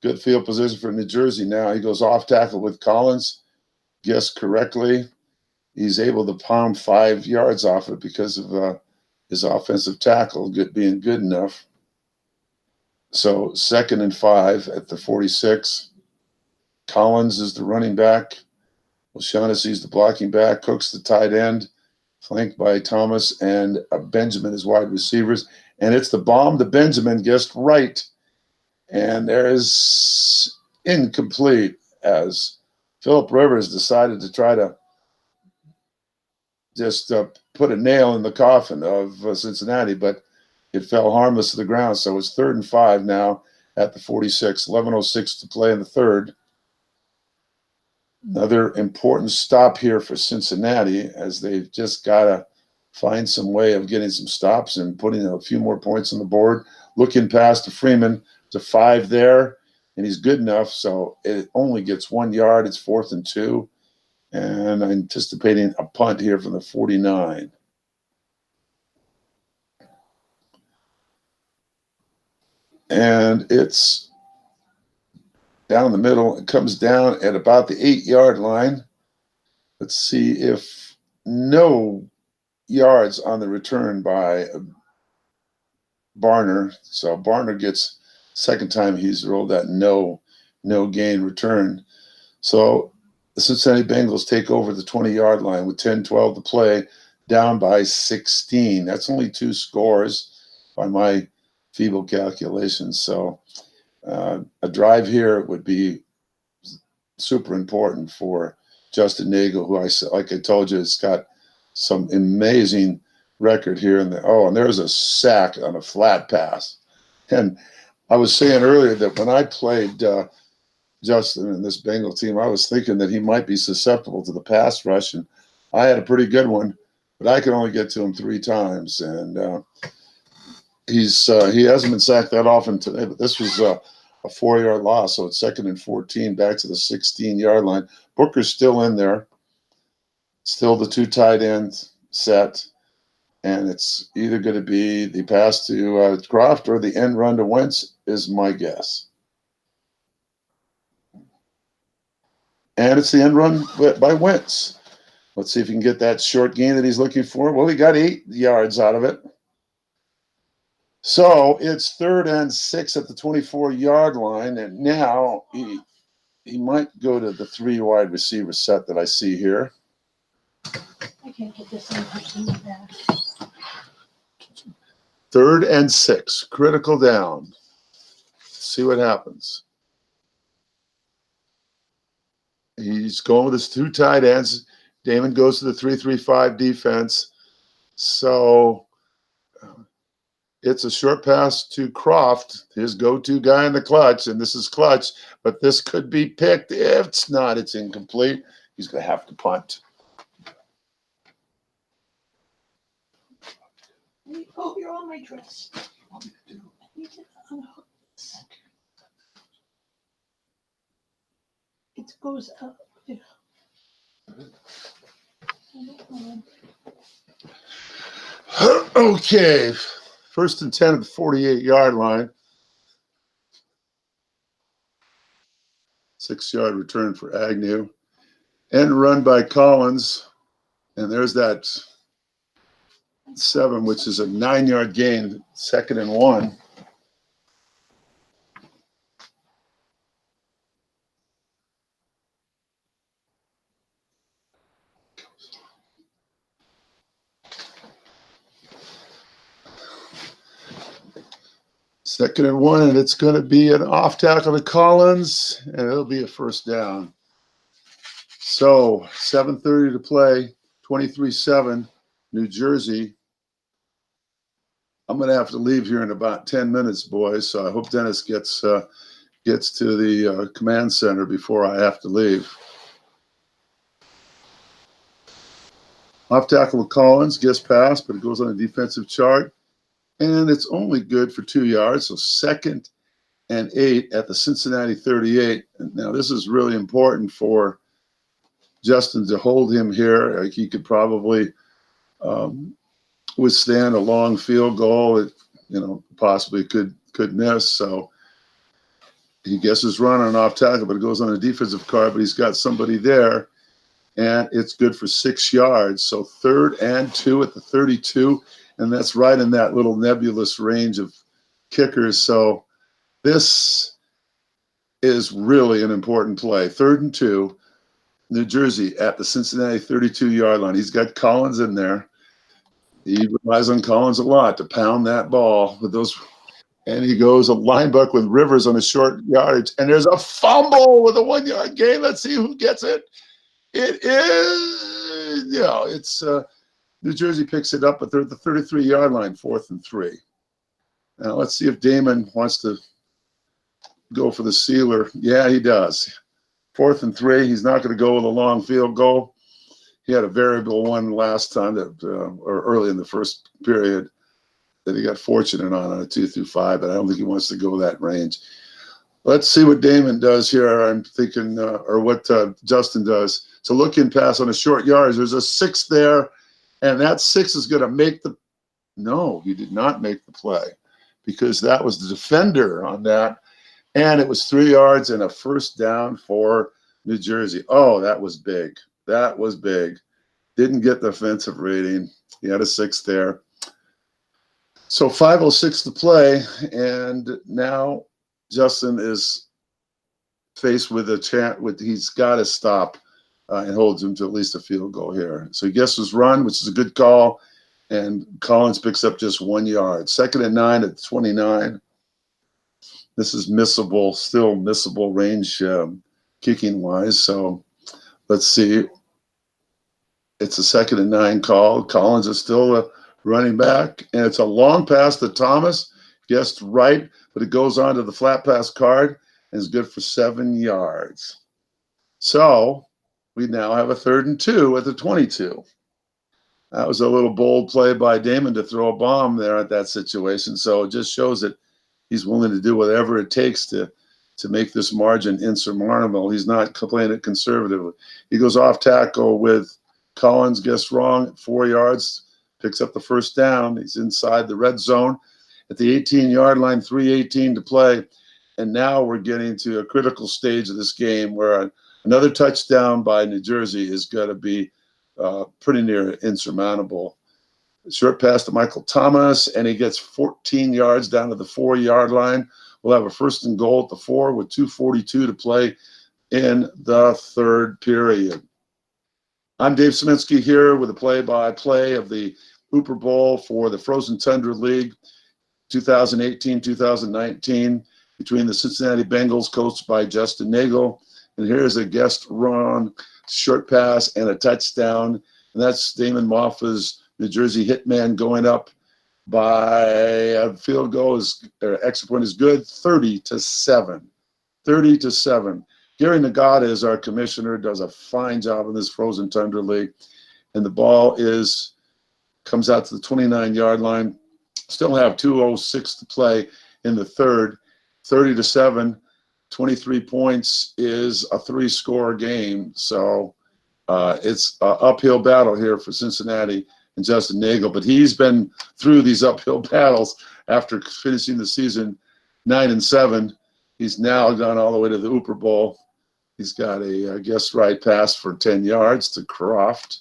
Good field position for New Jersey now. He goes off tackle with Collins. Guessed correctly. He's able to palm 5 yards off it because of his offensive tackle being good enough. So 2nd and 5 at the 46. Collins is the running back. O'Shaughnessy's the blocking back. Cook's the tight end, flanked by Thomas and Benjamin as wide receivers. And it's the bomb to Benjamin, guessed right. And there is incomplete as Phillip Rivers decided to try to just put a nail in the coffin of Cincinnati, but it fell harmless to the ground. So it's 3rd and 5 now at the 46, 11:06 to play in the 3rd. Another important stop here for Cincinnati as they've just got to find some way of getting some stops and putting a few more points on the board. Looking past to Freeman to 5 there, and he's good enough. So it only gets 1 yard. It's 4th and 2. And I'm anticipating a punt here from the 49. And it's down the middle. It comes down at about the 8-yard line. Let's see if no yards on the return by Barner. So Barner gets second time he's rolled that no gain return. So the Cincinnati Bengals take over the 20-yard line with 10-12 to play, down by 16. That's only 2 scores by my feeble calculations. So a drive here would be super important for Justin Nagel, who like I told you, has got some amazing record here. And there's a sack on a flat pass. And I was saying earlier that when I played Justin and this Bengal team, I was thinking that he might be susceptible to the pass rush. And I had a pretty good one, but I could only get to him 3 times. And he hasn't been sacked that often today, but this was a 4-yard loss. So it's 2nd and 14 back to the 16-yard line. Booker's still in there. Still the 2 tight end set. And it's either going to be the pass to Croft or the end run to Wentz is my guess. And it's the end run by Wentz. Let's see if he can get that short gain that he's looking for. Well, he got 8 yards out of it. So it's 3rd and 6 at the 24-yard line. And now he might go to the 3 wide receiver set that I see here. I can't get this in person like that. 3rd and 6, critical down. See what happens. He's going with his 2 tight ends. Damon goes to the 3-3-5 defense. So it's a short pass to Croft, his go-to guy in the clutch, and this is clutch, but this could be picked. If it's not, it's incomplete. He's going to have to punt. Oh, you're on my dress. I need to unhook this. It goes up. Yeah. Okay, 1st and 10 at the 48-yard line. 6-yard return for Agnew. End run by Collins. And there's that 7, which is a 9-yard gain, 2nd and 1. Second and 1, and it's going to be an off tackle to Collins, and it'll be a 1st down. So 7:30 to play, 23-7, New Jersey. I'm going to have to leave here in about 10 minutes, boys. So I hope Dennis gets to the command center before I have to leave. Off tackle to Collins, gets past, but it goes on a defensive chart. And it's only good for 2 yards. So 2nd and 8 at the Cincinnati 38. And now this is really important for Justin to hold him here. He could probably withstand a long field goal. It, possibly could miss. So he gets his run on an off tackle, but it goes on a defensive card. But he's got somebody there, and it's good for 6 yards. So 3rd and 2 at the 32. And that's right in that little nebulous range of kickers. So this is really an important play. 3rd and 2, New Jersey at the Cincinnati 32-yard line. He's got Collins in there. He relies on Collins a lot to pound that ball with those. And he goes a linebacker with Rivers on a short yardage. And there's a fumble with a 1-yard gain. Let's see who gets it. It is, it's New Jersey picks it up at the 33-yard line, 4th and 3. Now let's see if Damon wants to go for the sealer. Yeah, he does. 4th and 3. He's not going to go with a long field goal. He had a variable one last time or early in the first period that he got fortunate on a 2 through 5, but I don't think he wants to go that range. Let's see what Damon does here. I'm thinking, or what Justin does. It's a look-in pass on a short yardage. There's a 6 there. And that 6 is going to make the – no, he did not make the play because that was the defender on that. And it was 3 yards and a 1st down for New Jersey. Oh, that was big. That was big. Didn't get the offensive rating. He had a 6 there. So 5:06 to play, and now Justin is faced with a chance. He's got to stop. And holds him to at least a field goal here. So he gets his run, which is a good call, and Collins picks up just 1 yard. 2nd and 9 at 29. This is missable, still missable range kicking-wise. So let's see. It's a 2nd and 9 call. Collins is still running back, and it's a long pass to Thomas. Guessed right, but it goes on to the flat pass card and is good for 7 yards. So we now have a 3rd and 2 at the 22. That was a little bold play by Damon to throw a bomb there at that situation. So it just shows that he's willing to do whatever it takes to make this margin insurmountable. He's not playing it conservatively. He goes off tackle with Collins, gets wrong at 4 yards, picks up the 1st down. He's inside the red zone at the 18-yard line, 3:18 to play. And now we're getting to a critical stage of this game where another touchdown by New Jersey is going to be pretty near insurmountable. Short pass to Michael Thomas, and he gets 14 yards down to the 4-yard line. We'll have a 1st and goal at the 4 with 2:42 to play in the 3rd period. I'm Dave Szymanski here with a play-by-play of the Hooper Bowl for the Frozen Tundra League 2018-2019 between the Cincinnati Bengals, coached by Justin Nagel. And here's a guest run, short pass, and a touchdown. And that's Damon Moffa's New Jersey Hitman going up by a field goal. Extra point is good, 30-7. 30-7. Gary Nagata is our commissioner, does a fine job in this Frozen Tundra League. And the ball is comes out to the 29-yard line. Still have 2:06 to play in the third. 30-7, 23 points is a 3-score game. So it's an uphill battle here for Cincinnati and Justin Nagel. But he's been through these uphill battles after finishing the season 9-7. He's now gone all the way to the Hooper Bowl. He's got a guess right pass for 10 yards to Croft.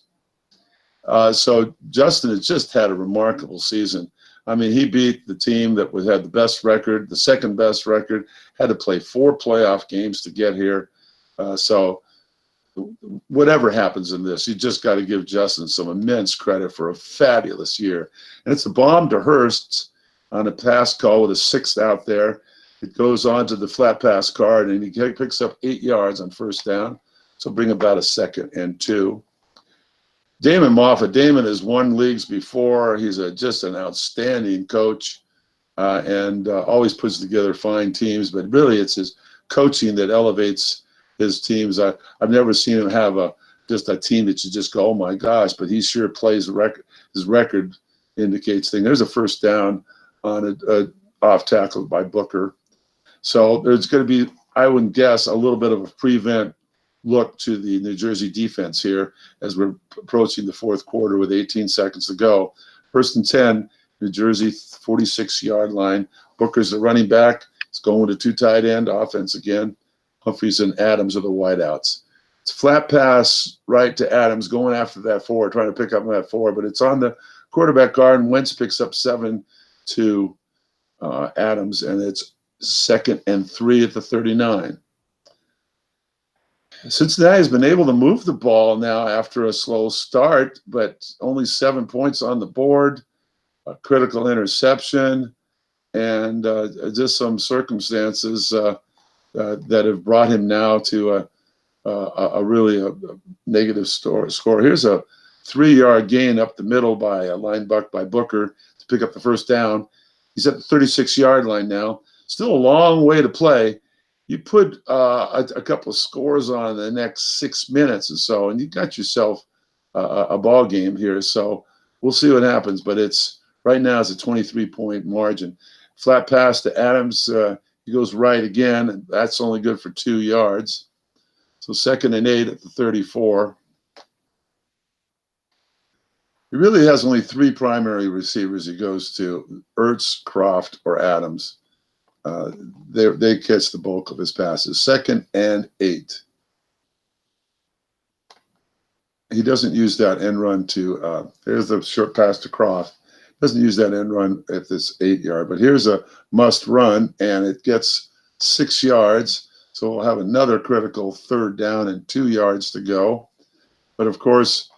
So Justin has just had a remarkable season. I mean, he beat the team that had the best record, the second best record, had to play 4 playoff games to get here. So whatever happens in this, you just got to give Justin some immense credit for a fabulous year. And it's a bomb to Hurst on a pass call with a 6th out there. It goes on to the flat pass card, and he picks up 8 yards on first down. So bring about a 2nd and 2. Damon Moffat. Damon has won leagues before. He's just an outstanding coach and always puts together fine teams. But really, it's his coaching that elevates his teams. I've never seen him have just a team that you just go, oh my gosh! But he sure plays the record. His record indicates things. There's a first down on a off tackle by Booker. So there's going to be, I would guess, a little bit of a prevent look to the New Jersey defense here as we're approaching the fourth quarter with 18 seconds to go. 1st and 10, New Jersey 46-yard line. Booker's the running back. It's going to 2 tight end offense again. Humphreys and Adams are the wideouts. It's a flat pass right to Adams, going after that 4, trying to pick up that 4, but it's on the quarterback guard, and Wentz picks up 7 to Adams, and it's 2nd and 3 at the 39. Cincinnati has been able to move the ball now after a slow start, but only 7 points on the board, a critical interception, and just some circumstances that have brought him now to a really negative score. Here's a 3-yard gain up the middle by a linebacker by Booker to pick up the first down. He's at the 36-yard line now. Still a long way to play. You put a couple of scores on the next 6 minutes or so, and you got yourself a ball game here. So we'll see what happens. But it's right now it's a 23-point margin. Flat pass to Adams. He goes right again, and that's only good for 2 yards. So 2nd and 8 at the 34. He really has only 3 primary receivers he goes to: Ertz, Croft, or Adams. They catch the bulk of his passes. 2nd and 8. He doesn't use that end run to here's the short pass to Croft. Doesn't use that end run at this 8-yard, but here's a must run, and it gets 6 yards. So we'll have another critical 3rd down and 2 yards to go. But of course,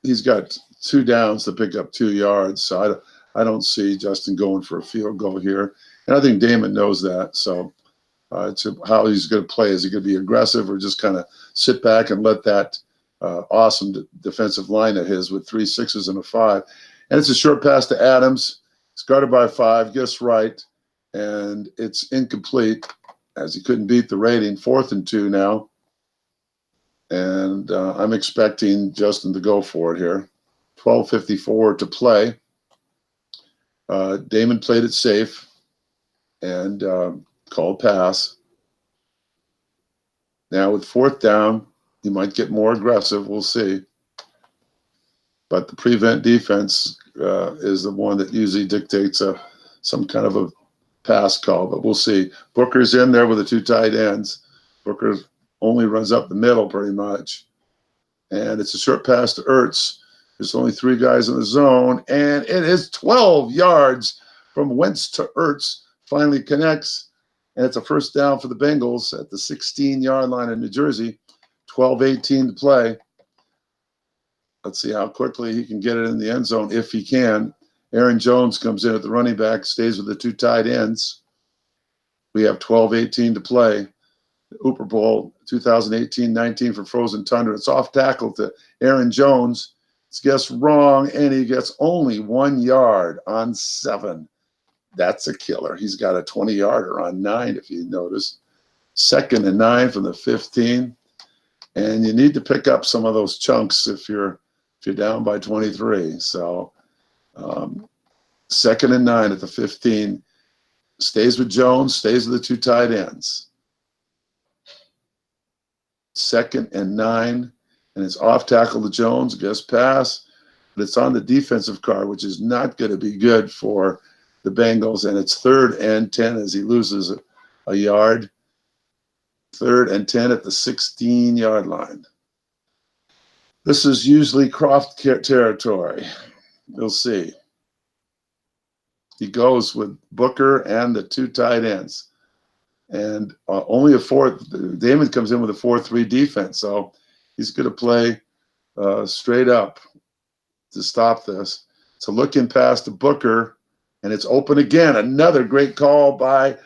he's got 2 downs to pick up 2 yards. So I don't see Justin going for a field goal here. And I think Damon knows that. So it's how he's going to play. Is he going to be aggressive or just kind of sit back and let that awesome defensive line of his with 3 6s and a 5? And it's a short pass to Adams. It's guarded by 5, gets right, and it's incomplete as he couldn't beat the rating. 4th and 2 now. And I'm expecting Justin to go for it here. 12:54 to play. Damon played it safe and called pass. Now with 4th down, he might get more aggressive. We'll see. But the prevent defense is the one that usually dictates some kind of a pass call. But we'll see. Booker's in there with the 2 tight ends. Booker only runs up the middle pretty much. And it's a short pass to Ertz. There's only 3 guys in the zone, and it is 12 yards from Wentz to Ertz. Finally connects, and it's a first down for the Bengals at the 16-yard line in New Jersey. 12:18 to play. Let's see how quickly he can get it in the end zone if he can. Aaron Jones comes in at the running back, stays with the 2 tight ends. We have 12:18 to play. The Hooper Bowl 2018-19 for Frozen Tundra. It's off tackle to Aaron Jones. It's guessed wrong, and he gets only 1 yard on 7. That's a killer. He's got a 20-yarder on 9, if you notice. 2nd and 9 from the 15. And you need to pick up some of those chunks if you're if you're down by 23. So 2nd and 9 at the 15. Stays with Jones, stays with the 2 tight ends. 2nd and 9, and it's off tackle to Jones, gets pass, but it's on the defensive card, which is not going to be good for the Bengals, and it's 3rd and 10 as he loses a yard. 3rd and 10 at the 16-yard line. This is usually Croft territory. We'll see. He goes with Booker and the 2 tight ends. And only a 4th. Damon comes in with a 4-3 defense. So he's going to play straight up to stop this. So looking past the Booker, and it's open again. Another great call by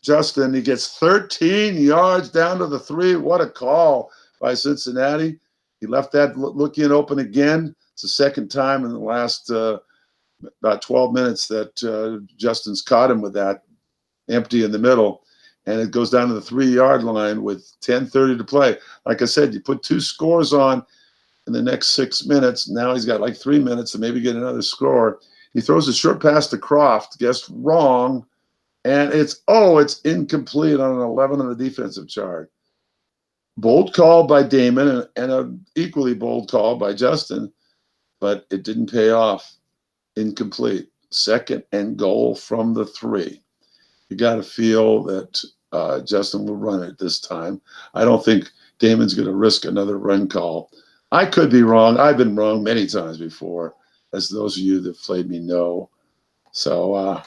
Justin. He gets 13 yards down to the 3. What a call by Cincinnati. He left that looking open again. It's the 2nd time in the last about 12 minutes that Justin's caught him with that empty in the middle. And it goes down to the 3-yard line with 10:30 to play. Like I said, you put 2 scores on in the next 6 minutes. Now he's got like 3 minutes to maybe get another score. He throws a short pass to Croft, guessed wrong, and it's incomplete on an 11 on the defensive chart. Bold call by Damon and an equally bold call by Justin, but it didn't pay off. Incomplete. 2nd and goal from the 3. You got to feel that Justin will run it this time. I don't think Damon's going to risk another run call. I could be wrong. I've been wrong many times before, as those of you that played me know. So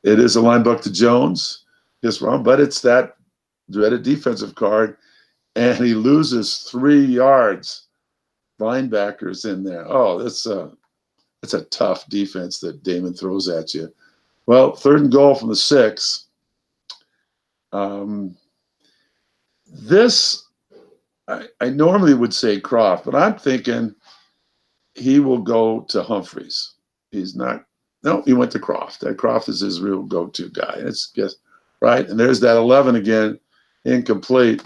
it is a line buck to Jones. It's wrong, but it's that dreaded defensive card, and he loses 3 yards. Linebackers in there. Oh, it's a tough defense that Damon throws at you. Well, 3rd and goal from the 6. This, I normally would say Croft, but I'm thinking he will go to Humphreys. He's not. No, he went to Croft. That Croft is his real go-to guy. It's just right. And there's that 11 again, incomplete.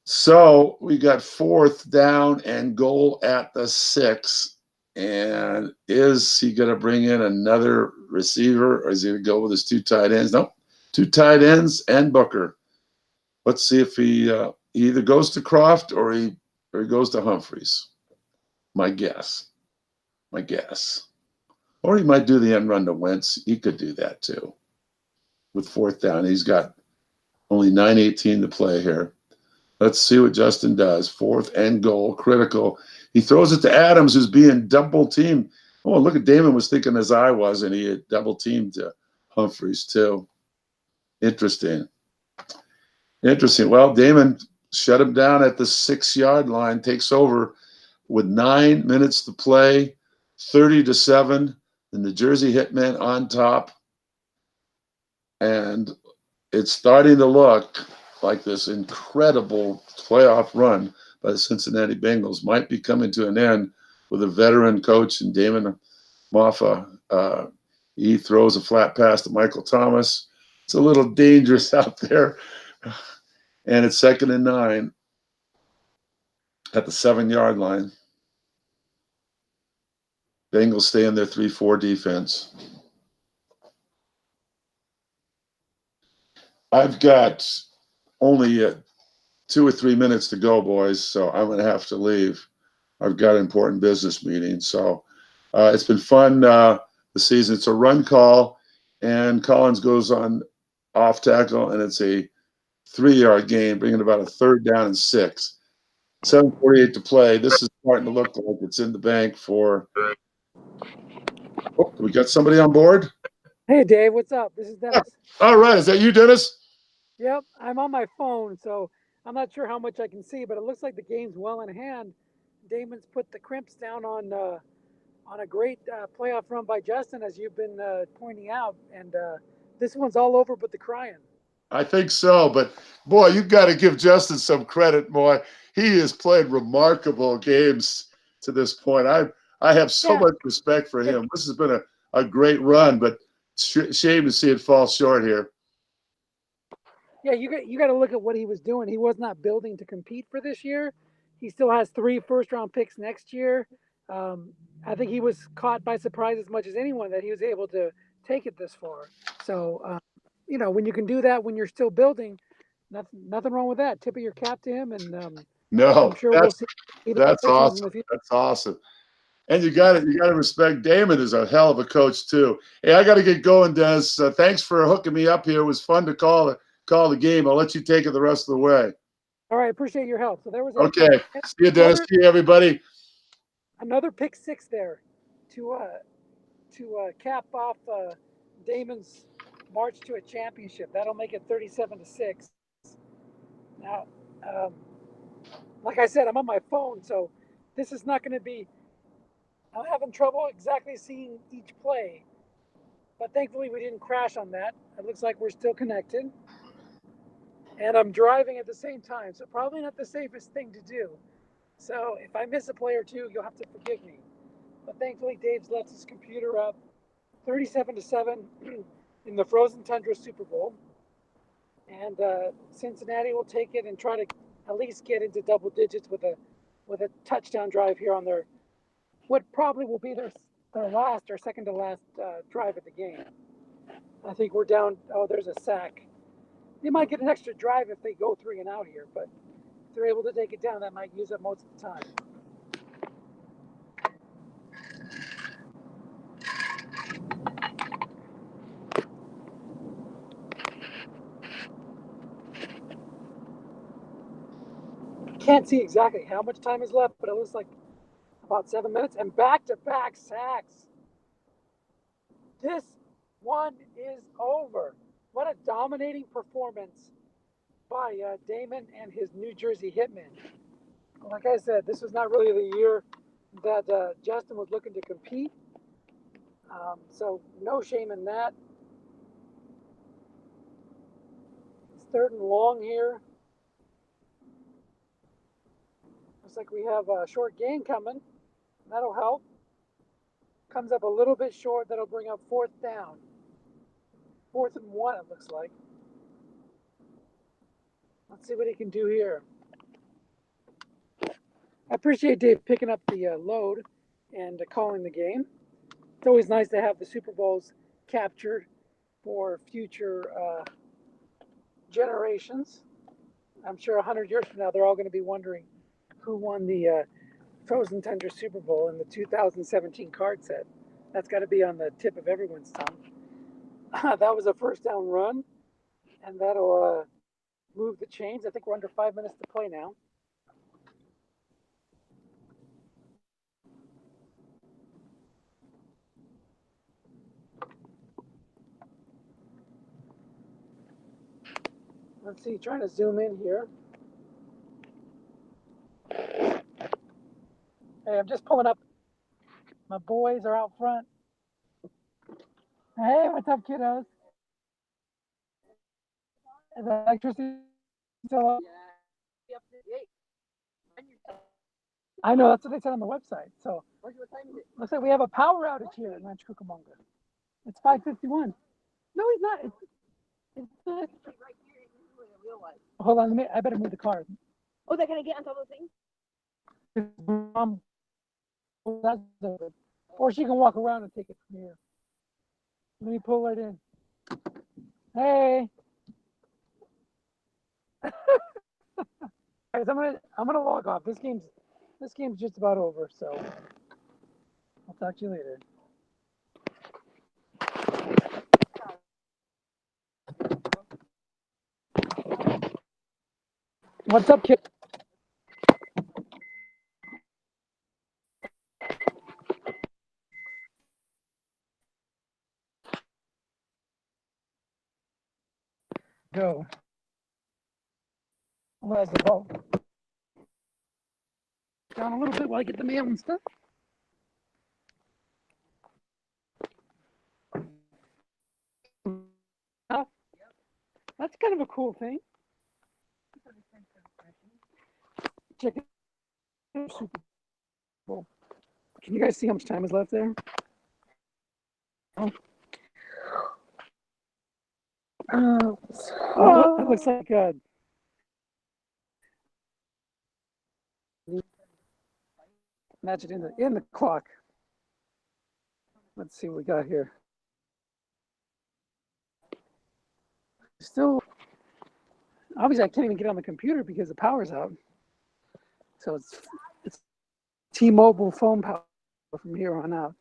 So we got 4th down and goal at the 6. And is he going to bring in another receiver, or is he going to go with his 2 tight ends? Nope. 2 tight ends and Booker. Let's see if he either goes to Croft or he goes to Humphreys. My guess. Or he might do the end run to Wentz. He could do that too. With 4th down, he's got only 9:18 to play here. Let's see what Justin does. 4th and goal, critical. He throws it to Adams, who's being double teamed. Oh, look at Damon was thinking as I was, and he had double teamed Humphreys too. Interesting. Well, Damon shut him down at the 6-yard line, takes over with 9 minutes to play, 30-7. The New Jersey Hitmen on top. And it's starting to look like this incredible playoff run by the Cincinnati Bengals might be coming to an end with a veteran coach and Damon Maffa. He throws a flat pass to Michael Thomas. It's a little dangerous out there. And it's 2nd and 9 at the 7-yard line. Bengals stay in their 3-4 defense. I've got only 2 or 3 minutes to go, boys, so I'm going to have to leave. I've got an important business meeting. So it's been fun this season. It's a run call, and Collins goes on off tackle, and it's a 3-yard gain, bringing about a 3rd down and 6. 7:48 to play. This is starting to look like it's in the bank for – oh, we got somebody on board? Hey, Dave, what's up? This is Dennis. All right. Is that you, Dennis? Yep, I'm on my phone, so I'm not sure how much I can see, but it looks like the game's well in hand. Damon's put the crimps down on a great playoff run by Justin, as you've been pointing out, and this one's all over but the crying. I think so, but boy, you've got to give Justin some credit, boy. He has played remarkable games to this point. I have so much respect for him. This has been a great run, but shame to see it fall short here. Yeah, you got to look at what he was doing. He was not building to compete for this year. He still has 3 first-round picks next year. I think he was caught by surprise as much as anyone that he was able to take it this far. So, when you can do that when you're still building, nothing wrong with that. Tip of your cap to him, and No, I'm sure we'll see even that's better teams in awesome. the future. That's awesome. And you got to respect Damon is a hell of a coach too. Hey, I got to get going, Dennis. Thanks for hooking me up here. It was fun to call the game. I'll let you take it the rest of the way. All right, appreciate your help. So there was Okay. See you, Dennis. See you, everybody. Another pick 6 there to cap off Damon's march to a championship. That'll make it 37-6. Now, um, like I said, I'm on my phone, so this is not going to be. I'm having trouble exactly seeing each play, but thankfully we didn't crash on that. It looks like we're still connected, and I'm driving at the same time, so probably not the safest thing to do. So if I miss a play or two, you'll have to forgive me. But thankfully, Dave's lets his computer up 37-7 in the Frozen Tundra Super Bowl. And Cincinnati will take it and try to at least get into double digits with a touchdown drive here on what probably will be their last or second to last drive of the game. I think we're down. Oh, there's a sack. They might get an extra drive if they go 3 and out here, but if they're able to take it down, that might use up most of the time. Can't see exactly how much time is left, but it looks like about 7 minutes, and back-to-back sacks. This one is over. What a dominating performance by Damon and his New Jersey Hitmen. Like I said, this was not really the year that Justin was looking to compete. So no shame in that. It's 3rd and long here. Looks like we have a short gain coming. That'll help. Comes up a little bit short. That'll bring up 4th down. 4th and 1, it looks like. Let's see what he can do here. I appreciate Dave picking up the load and calling the game. It's always nice to have the Super Bowls captured for future generations. I'm sure 100 years from now, they're all going to be wondering who won the Frozen Tundra Super Bowl in the 2017 card set. That's got to be on the tip of everyone's tongue. That was a first down run, and that'll move the chains. I think we're under 5 minutes to play now. Let's see, trying to zoom in here. Hey, I'm just pulling up. My boys are out front. Hey, what's up, kiddos? Is the electricity still up? I know, that's what they said on the website. So, looks like we have a power outage here in Ranch Cucamonga. It's 5:51. No, he's not. It's not. Hold on, I better move the car. Oh, they're gonna get on top of the thing? Or she can walk around and take it from here. Let me pull right in. Hey. Guys, I'm gonna log off. This game's just about over, so I'll talk to you later. What's up, kid? Go. Where's the ball? Down a little bit while I get the mail and stuff. That's kind of a cool thing. Check it. Super Bowl. Can you guys see how much time is left there? Oh, it looks like match it in the clock. Let's see what we got here. Still, obviously, I can't even get on the computer because the power's out. So it's T-Mobile phone power from here on out.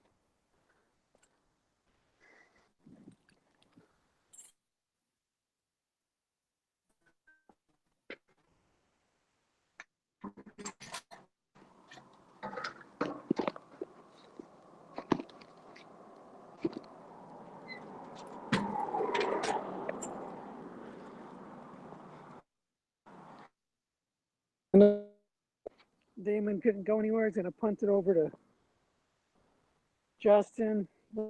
Damon couldn't go anywhere. He's going to punt it over to Justin. I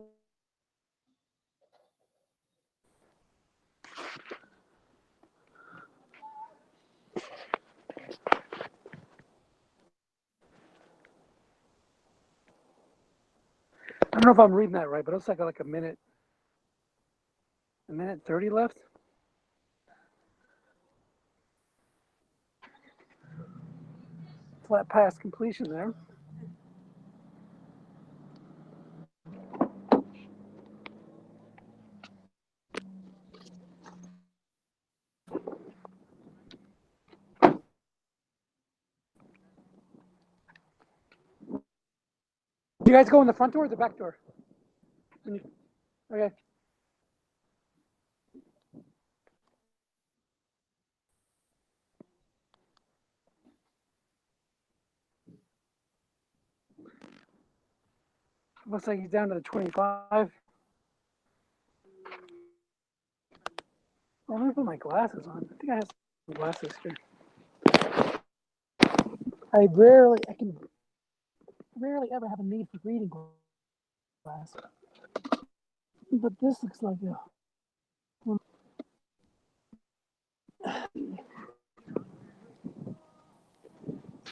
don't know if I'm reading that right, but it looks like a minute 30 left. Flat pass completion there. Do you guys go in the front door or the back door? Okay. Looks like he's down to the 25. Oh, let me put my glasses on. I think I have some glasses here. I can rarely ever have a need for reading glasses. But this looks like a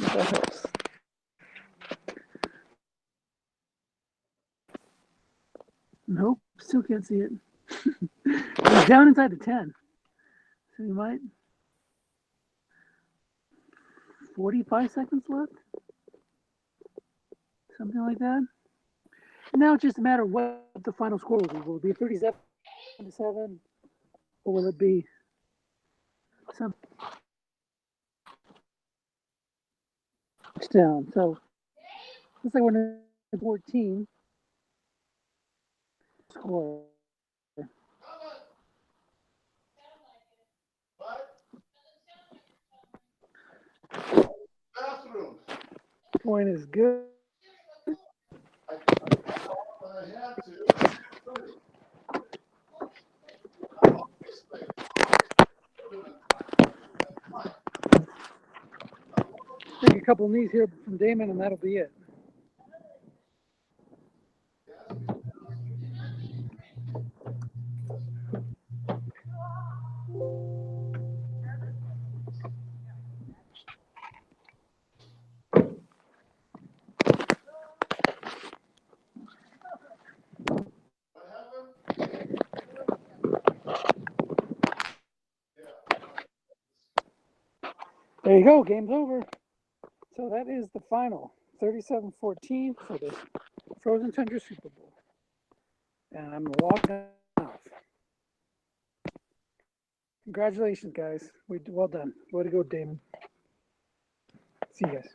that helps. Nope, still can't see it. It's down inside the 10. So you might 45 seconds left. Something like that. And now it's just a matter of what the final score will be. Will it be 37-7? Or will it be some touchdown? So looks like we're in 14 score. Bathroom. Point is good. I had to. Take a couple knees here from Damon, and that'll be it. There you go. Game's over. So that is the final 37-14 for the Frozen Tundra Super Bowl. And I'm walking off. Congratulations, guys. Well done. Way to go, Damon. See you guys.